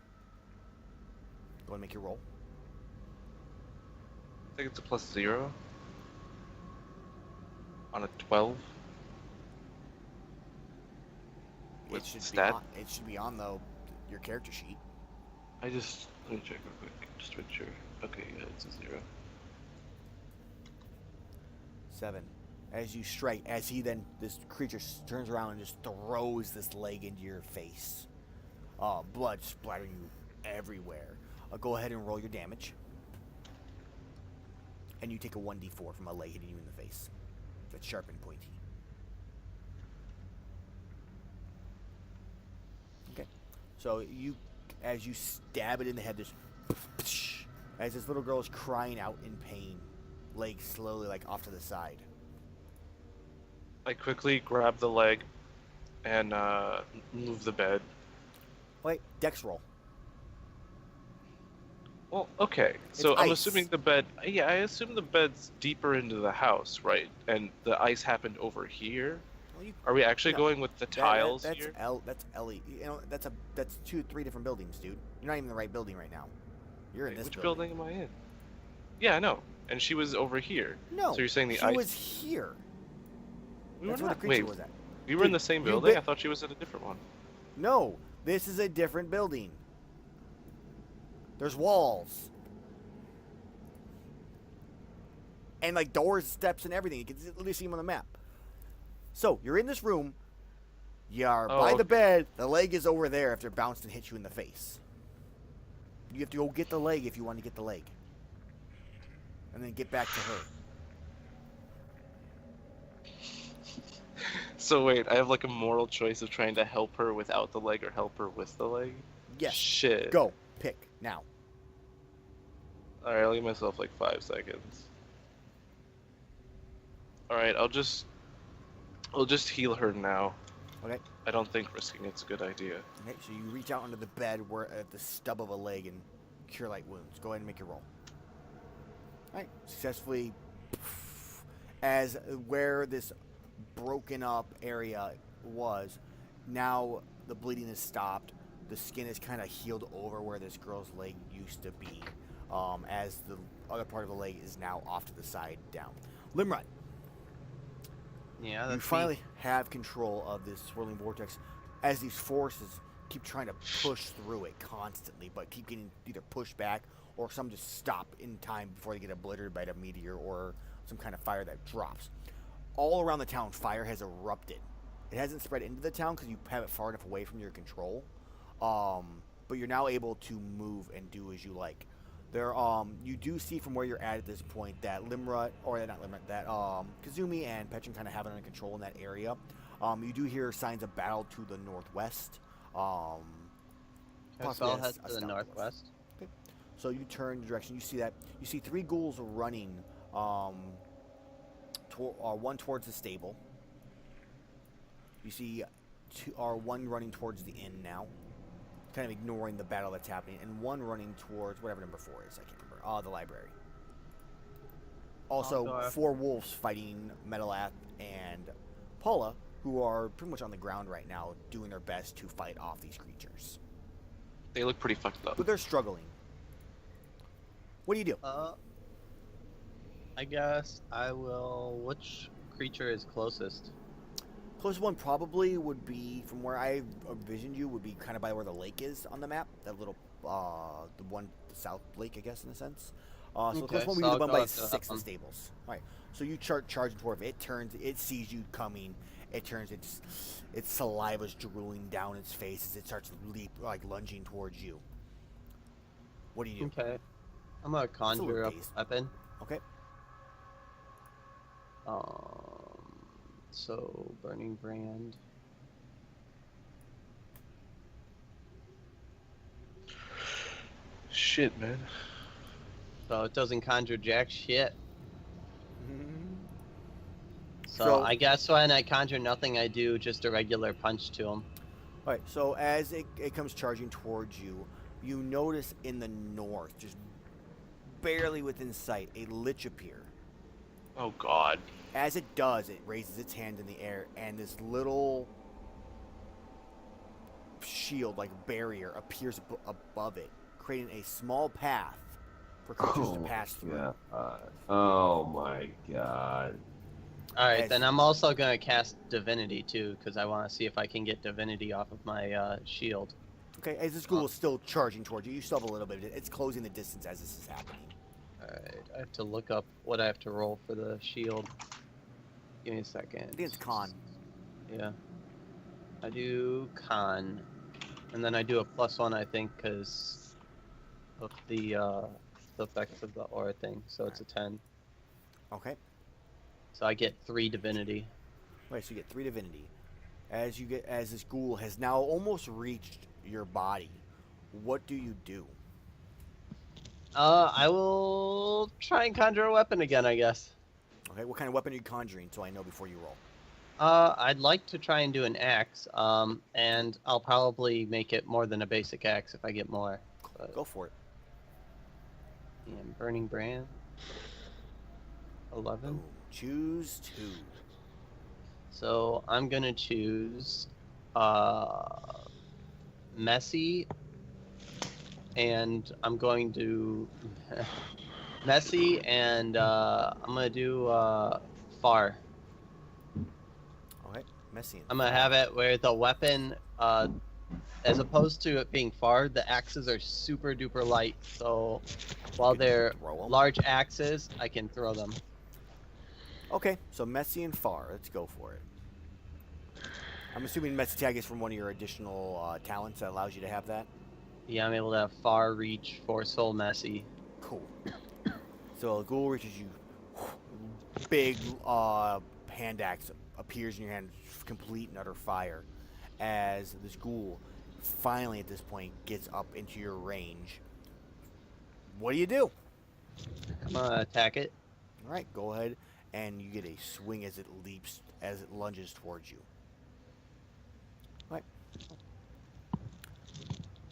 Go and make your roll. I think it's a +0 on a 12. With stat? It should be on your character sheet. Let me check real quick, just to make sure. Okay, yeah, it's a 0. 7. As you strike, this creature turns around and just throws this leg into your face. Blood splattering you everywhere. Go ahead and roll your damage. And you take a 1d4 from a leg hitting you in the face. That's sharp and pointy. Okay. So as you stab it in the head, as this little girl is crying out in pain, leg slowly like off to the side. I quickly grab the leg and move the bed. Wait, dex roll. Well, okay. So I'm ice. assuming the bed. Yeah, I assume the bed's deeper into the house, right? And the ice happened over here. Well, Are we actually going with the tiles that's here? That's Ellie. You know, that's 3 different buildings, dude. You're not even in the right building right now. You're in this Which building am I in? Yeah, I know. And she was over here. No. So you're saying the she ice? was here. We That's were where not. the creature Wait, was at. we were in the same building. I thought she was in a different one. No, this is a different building. There's walls. And like doors, steps, and everything. You can literally see them on the map. So, you're in this room. You are by the bed. The leg is over there after it bounced and hit you in the face. You have to go get the leg if you want to get the leg. And then get back to her. So wait, I have like a moral choice of trying to help her without the leg or help her with the leg? Yes. Shit. Go. Pick. Now. Alright, I'll give myself like 5 seconds. Alright, I'll just heal her now. Okay. I don't think risking it's a good idea. Okay, so you reach out under the bed where at the stub of a leg and cure light wounds. Go ahead and make your roll. Alright, successfully as where this broken up area was, now the bleeding has stopped. The skin is kind of healed over where this girl's leg used to be, as the other part of the leg is now off to the side down. Limrod. Yeah, that's You finally have control of this swirling vortex as these forces keep trying to push through it constantly, but keep getting either pushed back or some just stop in time before they get obliterated by a meteor or some kind of fire that drops. All around the town, fire has erupted. It hasn't spread into the town because you have it far enough away from your control, but you're now able to move and do as you like. There, you do see from where you're at this point that that Kazumi and Petrin kind of have it under control in that area. You do hear signs of battle to the northwest. Spell heads to the northwest. Okay. So you turn the direction. You see 3 ghouls running. One towards the stable. You see one running towards the inn now, kind of ignoring the battle that's happening, and one running towards whatever number 4 is. I can't remember. The library. Also, 4 wolves fighting Metalath and Paula, who are pretty much on the ground right now, doing their best to fight off these creatures. They look pretty fucked up. But they're struggling. What do you do? I guess I will. Which creature is closest? Closest one probably would be, from where I envisioned you, would be kind of by where the lake is on the map. That little, the south lake, I guess, in a sense. So the closest one would be the one by 6 the stables. All right. So you charge toward it. It turns. It sees you coming. It turns. Its saliva's drooling down its face as it starts lunging towards you. What do you do? Okay. I'm gonna a little conjure up dazed. a weapon. Okay. So burning brand. Shit, man. So it doesn't conjure jack shit. So, So- I guess when I conjure nothing, I do just a regular punch to him. All right. So as it comes charging towards you, you notice in the north, just barely within sight, a lich appear. Oh God. As it does, it raises its hand in the air, and this little shield, like barrier, appears above it, creating a small path for creatures to pass through. Yeah. Oh my god. Alright, As- then I'm also gonna cast Divinity too, because I want to see if I can get Divinity off of my shield. Okay, as this ghoul is still charging towards you, you still have a little bit. It's closing the distance as this is happening. Alright, I have to look up what I have to roll for the shield. Give me a second. I think it's con. Yeah. I do con. And then I do a +1, I think, because of the effects of the aura thing. So it's a 10. Okay. So I get 3 Divinity. Right, so you get 3 divinity. As this ghoul has now almost reached your body, what do you do? I will try and conjure a weapon again, I guess. Okay, what kind of weapon are you conjuring so I know before you roll? I'd like to try and do an axe, and I'll probably make it more than a basic axe if I get more. But, Go for it. and Burning Brand. 11. Boom. Choose 2. So I'm gonna choose Messy, and I'm going to Messy, and I'm gonna do Far. Okay, Messian. I'm gonna have it where the weapon, as opposed to it being far, the axes are super duper light. So while they're Throw 'em. large axes, I can throw them. Okay, so Messy and Far. Let's go for it. I'm assuming Messy Tag is from one of your additional talents that allows you to have that. Yeah, I'm able to have Far, Reach, Forceful, Messy. Cool. So the ghoul reaches you. Big hand axe appears in your hand, complete and utter fire. As this ghoul finally at this point gets up into your range. What do you do? I'm gonna attack it. All right, go ahead, and you get a swing as it leaps, as it lunges towards you. All right.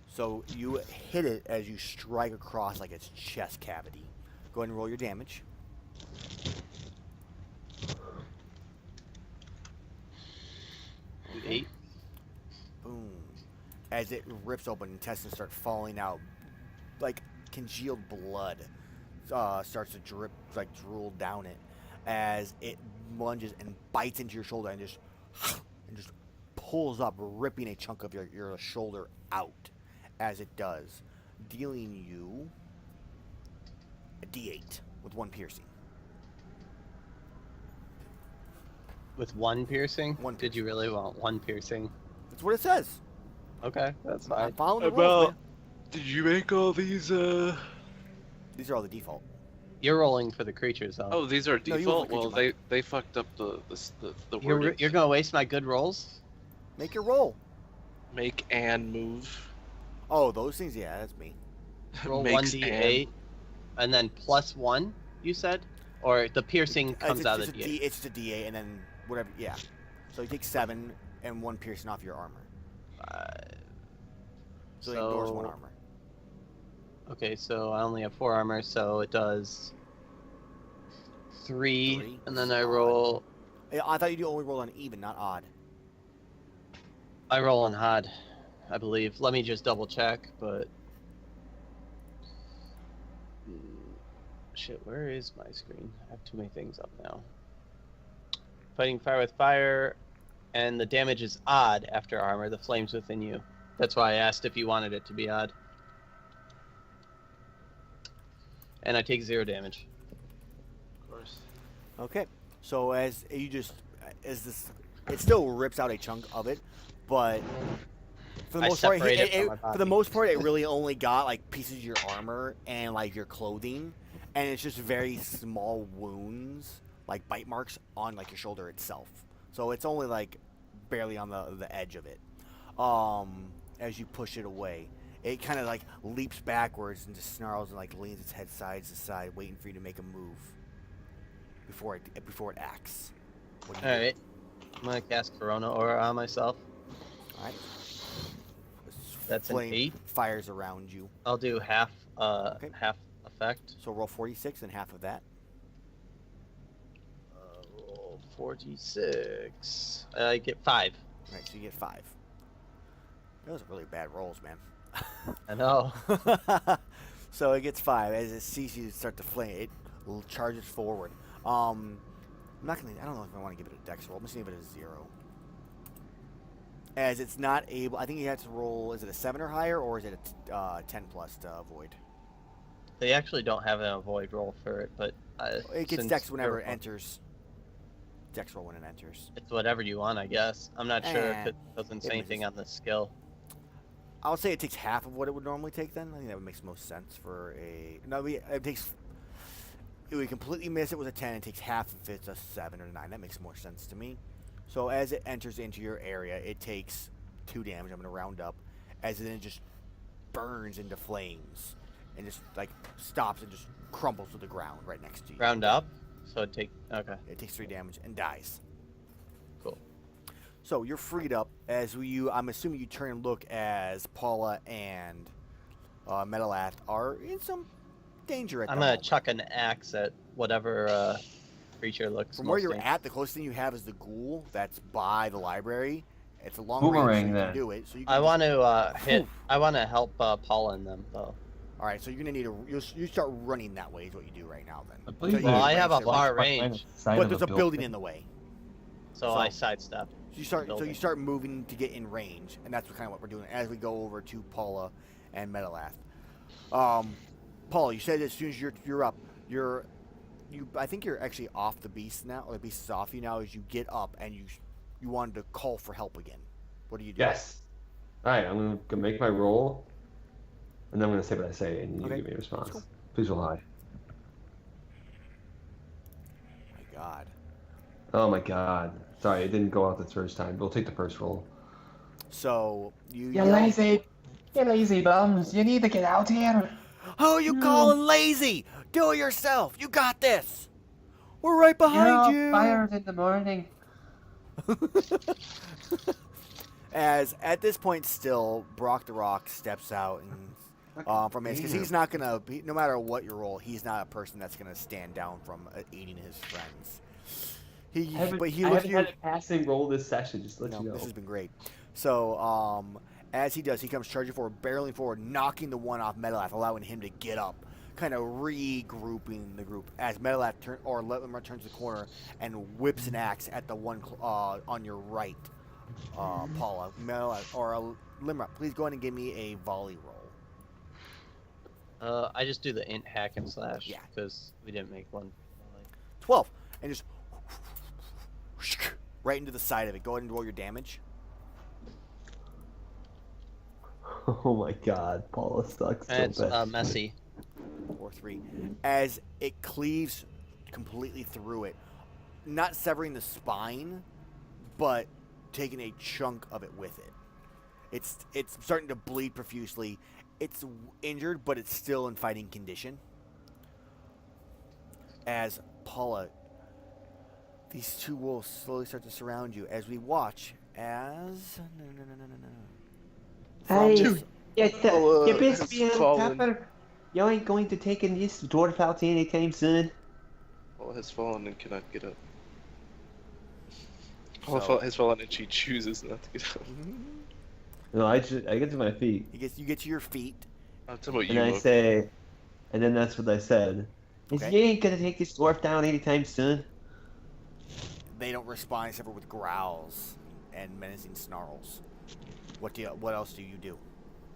So you hit it as you strike across like its chest cavity. Go ahead and roll your damage. Do 8. Boom. As it rips open, intestines start falling out, like congealed blood starts to drip, like drool down it, as it lunges and bites into your shoulder and just pulls up, ripping a chunk of your shoulder out. As it does, dealing you a D8 with 1 piercing. With 1 piercing? One Did you really want 1 piercing? That's what it says. Okay, that's I'm fine. following the rules, man. Did you make all these? These are all the default. You're rolling for the creatures, though. Oh, these are No, you default. roll for Well, creature they fucked up the you're wording. you're gonna waste my good rolls? Make your roll. Make and move. Oh, those things? Yeah, that's me. Roll Makes 1d8, and then +1. You said, or the piercing comes out of the D8. It's just a D8, and then whatever. Yeah. So you take 7 and 1 piercing off your armor. So it ignores 1 armor. Okay, so I only have 4 armor, so it does 3, 3, and then I odd. roll. Yeah, I thought you only roll on even, not odd. I roll on odd, I believe. Let me just double check, but. Shit, where is my screen? I have too many things up now. Fighting fire with fire, and the damage is odd after armor, the flames within you. That's why I asked if you wanted it to be odd. And I take 0 damage. Of course. Okay. So as this, it still rips out a chunk of it, but For the I most part, separate it from my for the body. most part, it really only got like pieces of your armor and like your clothing, and it's just very small wounds, like bite marks on like your shoulder itself. So it's only like barely on the edge of it. As you push it away, it kind of like leaps backwards and just snarls and like leans its head side to side, waiting for you to make a move before it acts. What do you All do? right. I'm gonna cast Corona Aura on myself. All right. That's an Flame 8. fires around you. I'll do half Okay. half effect. So roll 46 and half of that. Roll 46. I get 5. All right, so you get 5. Those are really bad rolls, man. I know. So it gets 5 as it sees you start to flame. It charges forward. I'm not gonna. I don't know if I want to give it a dex roll. I'm just gonna give it a 0. As it's not able. I think you have to roll. Is it a 7 or higher, or is it a 10 plus to avoid? They actually don't have an avoid roll for it, but It gets since dex whenever they're- it enters. Dex roll when it enters. It's whatever you want, I guess. I'm not sure if it doesn't say it anything misses. on the skill. I would say it takes half of what it would normally take. Then I think that would make most sense for a. No, it takes. It would completely miss it with a 10. It takes half if it's a 7 or 9. That makes more sense to me. So as it enters into your area, it takes 2 damage. I'm going to round up. As it then just burns into flames and just like stops and just crumbles to the ground right next to you. Round up, so it take okay. It takes 3 damage and dies. Cool. So you're freed up as I'm assuming you turn and look as Paula and Metalath are in some danger at I'm the gonna moment. chuck an axe at whatever creature looks. From where most you're dangerous. at, the closest thing you have is the ghoul that's by the library. It's a long Boomerang range, so you then. can do it. So you can I just- want to hit. I want to help Paula and them though. All right, so you're gonna need you start running that way is what you do right now then. I believe So you Well, I raise have a it, far Behind range, the side but of there's the a building in the way. so I sidestep. So you start building. moving to get in range, and that's kind of what we're doing as we go over to Paula and Metalath. Paula, you said as soon as you're up, I think you're actually off the beast now, or the beast is off you now. As you get up and you wanted to call for help again. What do you do? Yes. All right, I'm gonna make my roll, and then I'm gonna say what I say, and you Okay. give me a response. Cool. Please roll high. My God. Oh my God. Sorry, it didn't go out the first time. We'll take the first roll. So You lazy bums! You need to get out here. Who are you calling lazy? Do it yourself. You got this. We're right behind you. Fired in the morning. As at this point, still Brock the Rock steps out and from his, because he's not gonna. No matter what you roll, he's not a person that's gonna stand down from aiding his friends. He I looks haven't at you. had a passing roll this session. Just to let No, you know. this has been great. So, as he does, he comes charging forward, barreling forward, knocking the one off Metalath, allowing him to get up, kind of regrouping the group. As Metalath turns the corner and whips an axe at the one on your right, Paula. Metalath, or Limerick, please go ahead and give me a volley roll. I just do the int hack and slash Yeah. because we didn't make one. 12, and just right into the side of it. Go ahead and roll your damage. Oh my God, Paula sucks so And it's bad. messy. Or 3, as it cleaves completely through it, not severing the spine, but taking a chunk of it with it. It's starting to bleed profusely. It's injured, but it's still in fighting condition. As Paula, these two wolves slowly start to surround you as we watch as Hey, From- you has best be on fallen. top of. You ain't going to take in this dwarf out anytime soon. Paula has fallen and cannot get up. So- Paula has fallen and she chooses not to get up. No, I get to my feet, you get to your feet. I'm talking about and you. I Loki. say, and then that's what I said. Is Okay. you ain't gonna take this dwarf down anytime soon. They don't respond except for with growls and menacing snarls. What else do you do?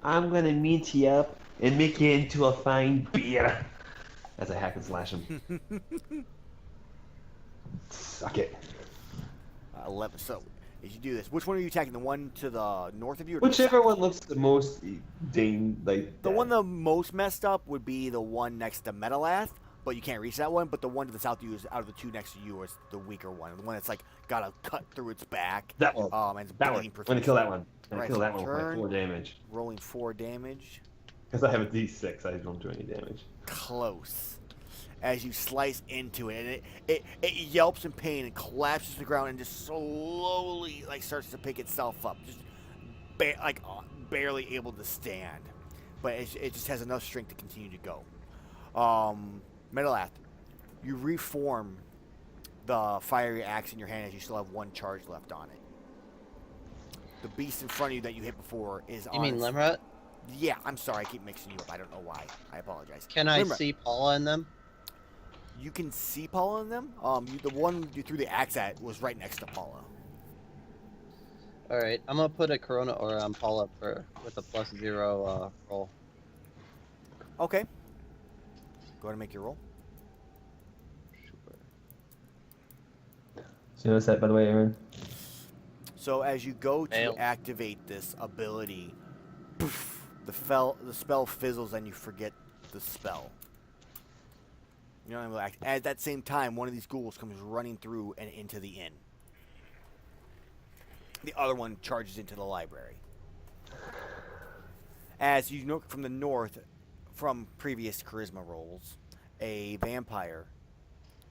I'm gonna meet you up and make you into a fine beer. As I hack and slash him. Suck it. 11. So as you do this. Which one are you attacking? The one to the north of you? Or Whichever the one looks the most The one the most messed up would be the one next to Metalath, but you can't reach that one. But the one to the south of you is out of the two next to you is the weaker one. The one that's like got a cut through its back. That one. And it's That one. bleeding I'm gonna kill profusely. that one. I'm gonna Alright, kill so that one with my turn. 4 damage. Rolling 4 damage. Because I have a D6, I don't do any damage. Close. As you slice into it, and it yelps in pain and collapses to the ground and just slowly like starts to pick itself up, just barely able to stand, but it just has enough strength to continue to go. Metalath, you reform the fiery axe in your hand as you still have 1 charge left on it. The beast in front of you that you hit before is on. You mean Limrat? Yeah, I'm sorry, I keep mixing you up. I don't know why. I apologize. Can I Limrat. see Paula in them? You can see Paula in them. The one you threw the axe at was right next to Paula. All right, I'm gonna put a Corona Aura on Paula with a +0 roll. Okay. Go ahead and make your roll. Sure. So what's that, by the way, Aaron? So as you go to Fail. activate this ability, poof, the spell fizzles and you forget the spell. You know what I mean? At that same time, one of these ghouls comes running through and into the inn. The other one charges into the library. As you know from the north, from previous charisma rolls, a vampire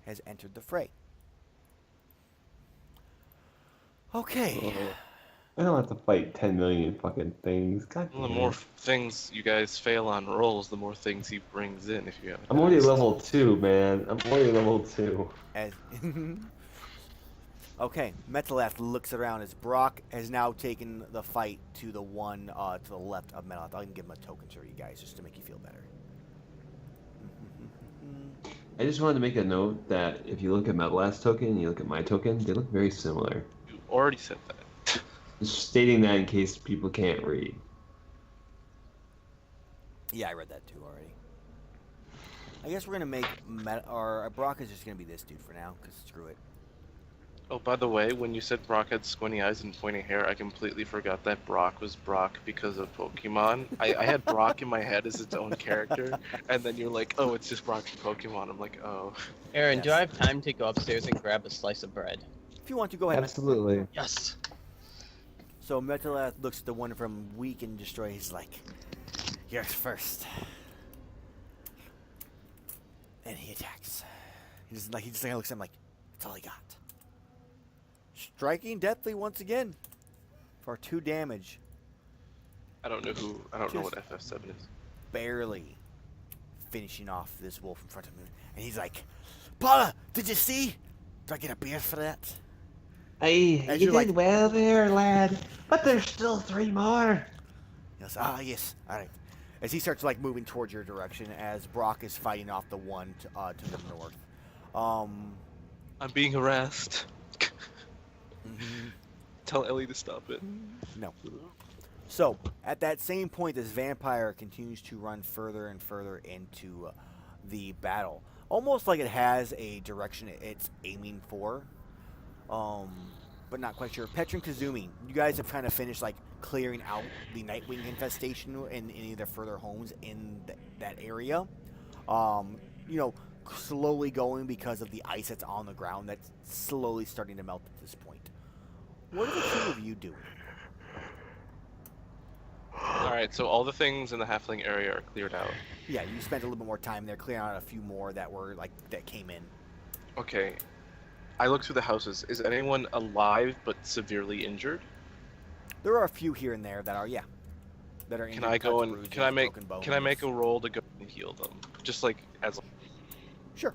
has entered the fray. Okay. I don't have to fight 10 million fucking things. God Well, the damn more it. things you guys fail on rolls, the more things he brings in. If you have. I'm already level 2, man. I'm already level 2. As okay, Metalath looks around as Brock has now taken the fight to the one to the left of Metalath. I'll even give him a token for you guys just to make you feel better. I just wanted to make a note that if you look at Metalast's token and you look at my token, they look very similar. You already said that. Just stating that in case people can't read. Yeah, I read that too already. I guess we're gonna make Brock is just gonna be this dude for now, cause screw it. Oh, by the way, when you said Brock had squinty eyes and pointy hair, I completely forgot that Brock was Brock because of Pokemon. I had Brock in my head as its own character, and then you're like, oh, it's just Brock from Pokemon. I'm like, oh. Aaron, do Yes. I have time to go upstairs and grab a slice of bread? If you want to go ahead. Absolutely. Yes. So Metalath looks at the one from Weak and Destroy. He's like, "Yours first," and he attacks. He just kind of looks at him like, "That's all he got." Striking deathly once again for 2 damage, I don't know what FF7 is. barely finishing off this wolf in front of him. And he's like, "Paula, did you see? Do I get a beer for that?" Hey, As you you're did like- well there, lad. But there's still 3 more. He goes, yes, all right. As he starts like moving towards your direction, as Brock is fighting off the one to the north. I'm being harassed. Tell Ellie to stop it. No. So at that same point, this vampire continues to run further and further into the battle, almost like it has a direction it's aiming for. But not quite sure. Petra and Kazumi, you guys have kind of finished like clearing out the Nightwing infestation in any of their further homes in that area. Slowly going because of the ice that's on the ground that's slowly starting to melt at this point. What are the 2 of you doing? Alright, so all the things in the halfling area are cleared out. Yeah, you spent a little bit more time there clearing out a few more that came in. Okay. I look through the houses. Is anyone alive but severely injured? There are a few here and there that are that are. Can I go and can I make a roll to go and heal them? Just like as Sure.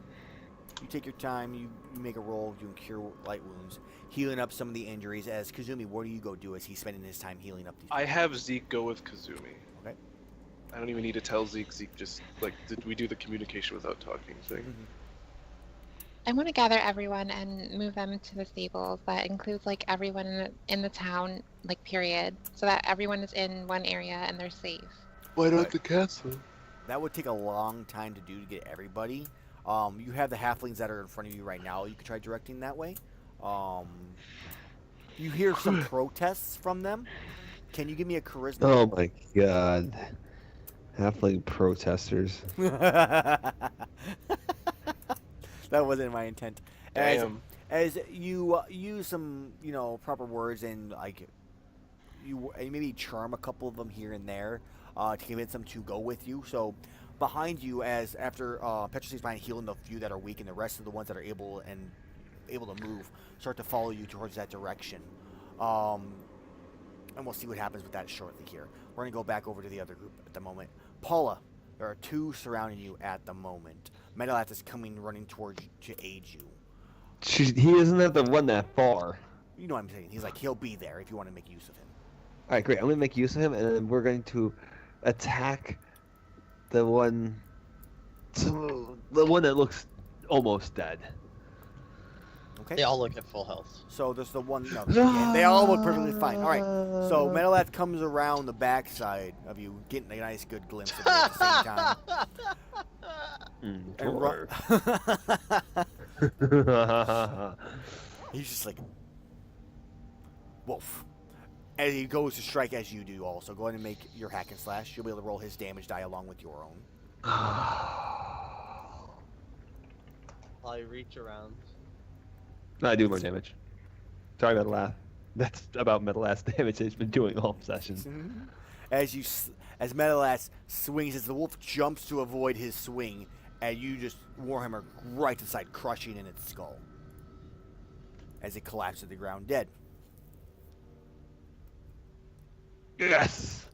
You take your time. You make a roll. You cure light wounds, healing up some of the injuries. As Kazumi, what do you go do as he's spending his time healing up these? I have Zeke go with Kazumi. Okay. I don't even need to tell Zeke. Zeke just did we do the communication without talking thing? Mhm. I want to gather everyone and move them to the stables. That includes like everyone in the town, like period, so that everyone is in one area and they're safe. Why not the castle? That would take a long time to do to get everybody. You have the halflings that are in front of you right now. You could try directing that way. You hear some protests from them. Can you give me a charisma? Oh my god. Halfling protesters. That wasn't my intent. Damn. As you use some, proper words and like and maybe charm a couple of them here and there to convince them to go with you. So behind you, as after Petrus's mind healing the few that are weak, and the rest of the ones that are able to move start to follow you towards that direction. And we'll see what happens with that shortly here. We're going to go back over to the other group at the moment. Paula, there are two surrounding you at the moment. Metalath is running towards you to aid you. He isn't have to run that far. You know what I'm saying. He's like, he'll be there if you want to make use of him. Alright, great. I'm going to make use of him, and then we're going to attack the one that looks almost dead. Okay. They all look at full health. So there's the one. No, they all look perfectly fine. All right. So Metalath comes around the backside of you, getting a nice, good glimpse of you at the same time. He's just like, wolf. And he goes to strike as you do also. Go ahead and make your hack and slash. You'll be able to roll his damage die along with your own. I reach around. I do more damage. Sorry about the laugh. That's about Metalass damage he's been doing all sessions. As Metalass swings, as the wolf jumps to avoid his swing, and you just Warhammer right to the side, crushing in its skull. As it collapses to the ground dead. Yes!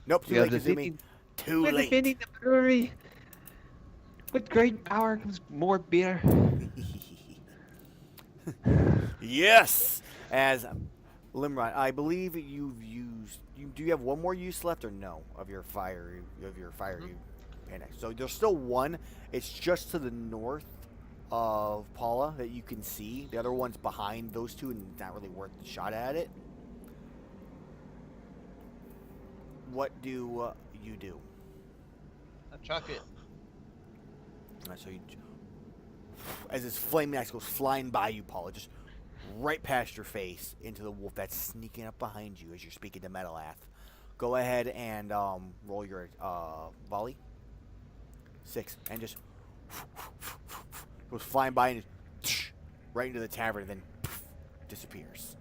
Nope, too late, Kazumi. Too late. Defending the brewery. With great power comes more beer. Yes! As Limrod, I believe you've used. Do you have one more use left or no of your fire? So there's still one. It's just to the north of Paula that you can see. The other one's behind those two, and it's not really worth the shot at it. What do you do? I chuck it. Alright, so you, as this flaming axe goes flying by you, Paula, just right past your face into the wolf that's sneaking up behind you as you're speaking to Metalath. Go ahead and roll your volley. 6, and just goes flying by and just right into the tavern, and then disappears.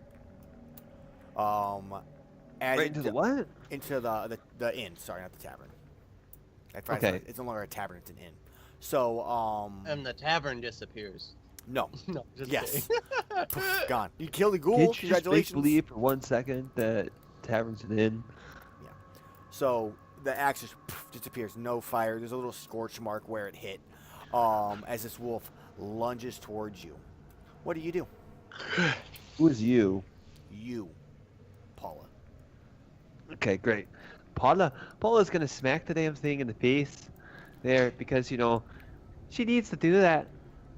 Right into the what? Into the inn. Sorry, not the tavern. Okay. It's no longer a tavern; it's an inn. So And the tavern disappears. no. No, just Yes. kidding. Poof, gone. You killed the ghoul. Did you just make Congratulations. believe for 1 second that tavern's an inn? So the axe just disappears. No fire. There's a little scorch mark where it hit. As this wolf lunges towards you. What do? Who is you? You, Paula. Okay, great. Paula's gonna smack the damn thing in the face there because, she needs to do that.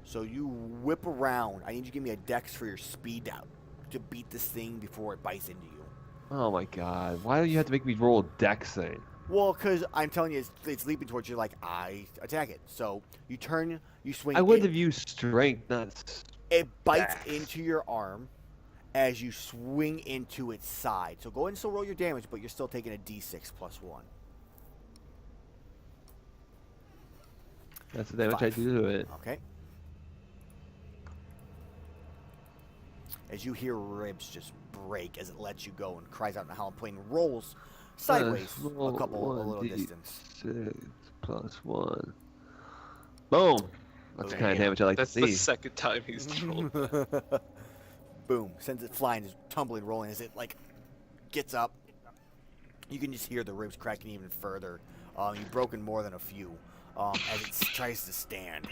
So you whip around. I need you to give me a dex for your speed out to beat this thing before it bites into you. Oh my god. Why do you have to make me roll a dex thing? Well, because I'm telling you, it's leaping towards you like I attack it. So you turn, you swing. I would have used strength, not... It bites dex. into your arm as you swing into its side. So go ahead and still roll your damage, but you're still taking a d6 plus 1. That's the damage I 5. do to it. Okay. As you hear ribs just break as it lets you go and cries out in a howl, playing rolls sideways a little distance. 6 plus 1. Boom! That's the kind of damage I like That's to the see. second time he's rolled that. Boom. Sends it flying, just tumbling, rolling as it gets up. You can just hear the ribs cracking even further. You've broken more than a few as it tries to stand.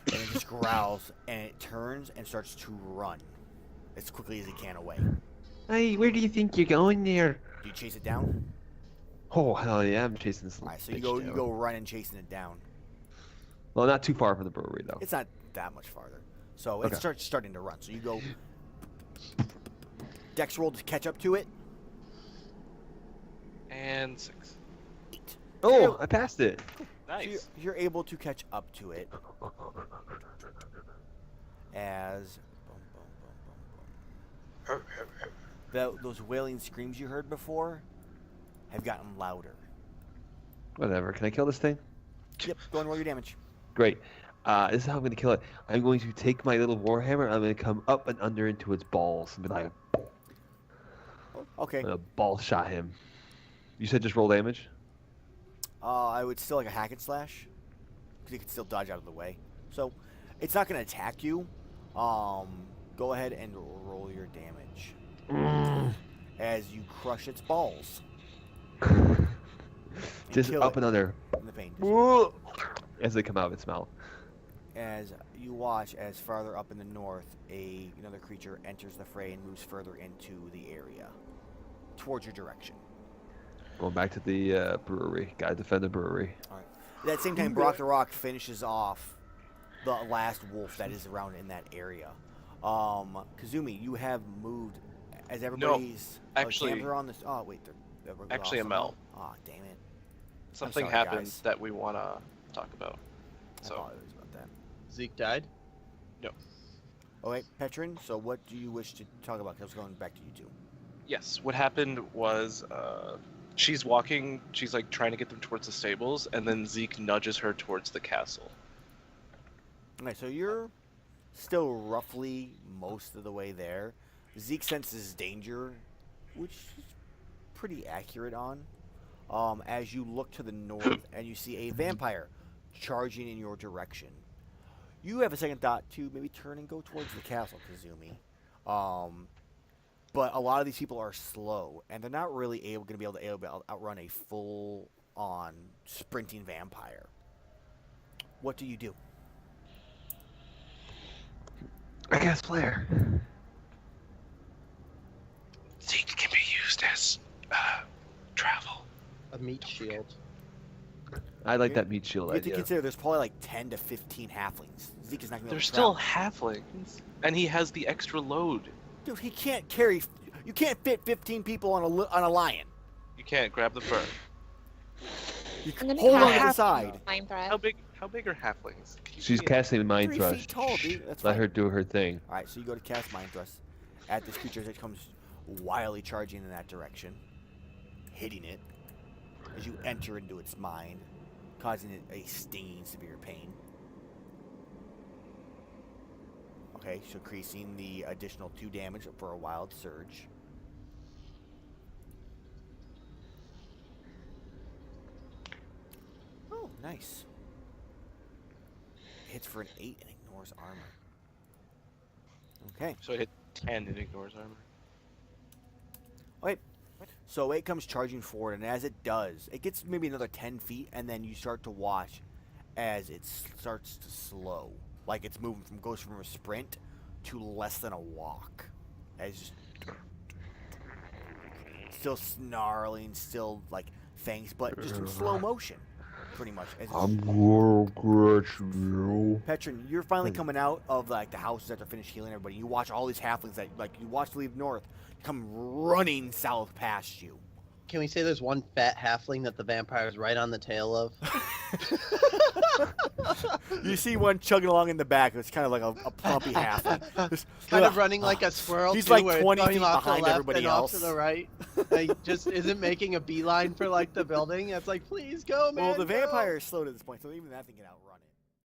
And it just growls, and it turns and starts to run as quickly as it can away. Hey, where do you think you're going there? Do you chase it down? Oh, hell yeah, I'm chasing this All right, so bitch you down. go running, chasing it down. Well, not too far from the brewery, though. It's not that much farther. So Okay. it starting to run. So you go dex roll to catch up to it. And 6. 8. Oh, I passed it. Nice. So you're able to catch up to it as those wailing screams you heard before have gotten louder. Whatever. Can I kill this thing? Yep, go and roll your damage. Great. This is how I'm going to kill it. I'm going to take my little warhammer. I'm going to come up and under into its balls and be like, Okay. I'm going to ball shot him. You said just roll damage? I would still like a hack and slash, because you can still dodge out of the way. So, it's not going to attack you. Go ahead and roll your damage. As you crush its balls. Just kill up it and under. in the pain. As they come out of its mouth. As you watch as farther up in the north, another creature enters the fray and moves further into the area. Towards your direction. Going back to the brewery. Gotta defend the brewery. Alright. At that same time, Brock the Rock finishes off the last wolf that is around in that area. Kazumi, you have moved as everybody's actually- cams are on this. Oh wait, they're Actually, awesome. Amell. Oh damn it! Something sorry, happened guys. that we want to talk about. I So, apologize about that. Zeke died. Okay, Petrin. So what do you wish to talk about? 'Cause I was going back to you two. yes, what happened was she's walking, she's like trying to get them towards the stables, and then Zeke nudges her towards the castle. Okay, so you're still roughly most of the way there. Zeke senses danger, which is pretty accurate on. As you look to the north and you see a vampire charging in your direction. You have a second thought to maybe turn and go towards the castle, Kazumi. But a lot of these people are slow, and they're not really going to be able to outrun a full-on sprinting vampire. What do you do? I guess player. Zeke can be used as travel. A meat shield. I like that meat shield You have to idea. consider there's probably like 10 to 15 halflings. Zeke is not going to be They're able to still travel. halflings, and he has the extra load. Dude, he can't carry... You can't fit 15 people on a lion. You can't grab the fur. You I'm gonna hold on to cast the side. Mind threat. How big are halflings? She's casting Mind 3 Thrust. feet tall, dude. That's Let fine. her do her thing. Alright, so you go to cast Mind Thrust at this creature as it comes wildly charging in that direction, hitting it as you enter into its mind, causing it a stinging, severe pain. Okay, so increasing the additional 2 damage for a wild surge. Oh, nice. Hits for an 8 and ignores armor. Okay. So it hit 10 and ignores armor. Okay. So it comes charging forward, and as it does, it gets maybe another 10 feet, and then you start to watch as it starts to slow. Like it's goes from a sprint to less than a walk. As still snarling, still like fangs, but just in slow motion, pretty much. As I'm gonna get you. Petrin, you're finally coming out of like the houses after finished healing everybody. You watch all these halflings that you watch leave north come running south past you. Can we say there's one fat halfling that the vampire is right on the tail of? You see one chugging along in the back. It's kind of like a plumpy halfling. Kind of running like a squirrel. He's too, like where it's 20 going feet off the behind left everybody and else. Off to the right. He just isn't making a beeline for like the building. It's like, please go, man. Well, the go." vampire is slow to this point, so even that thing can outrun.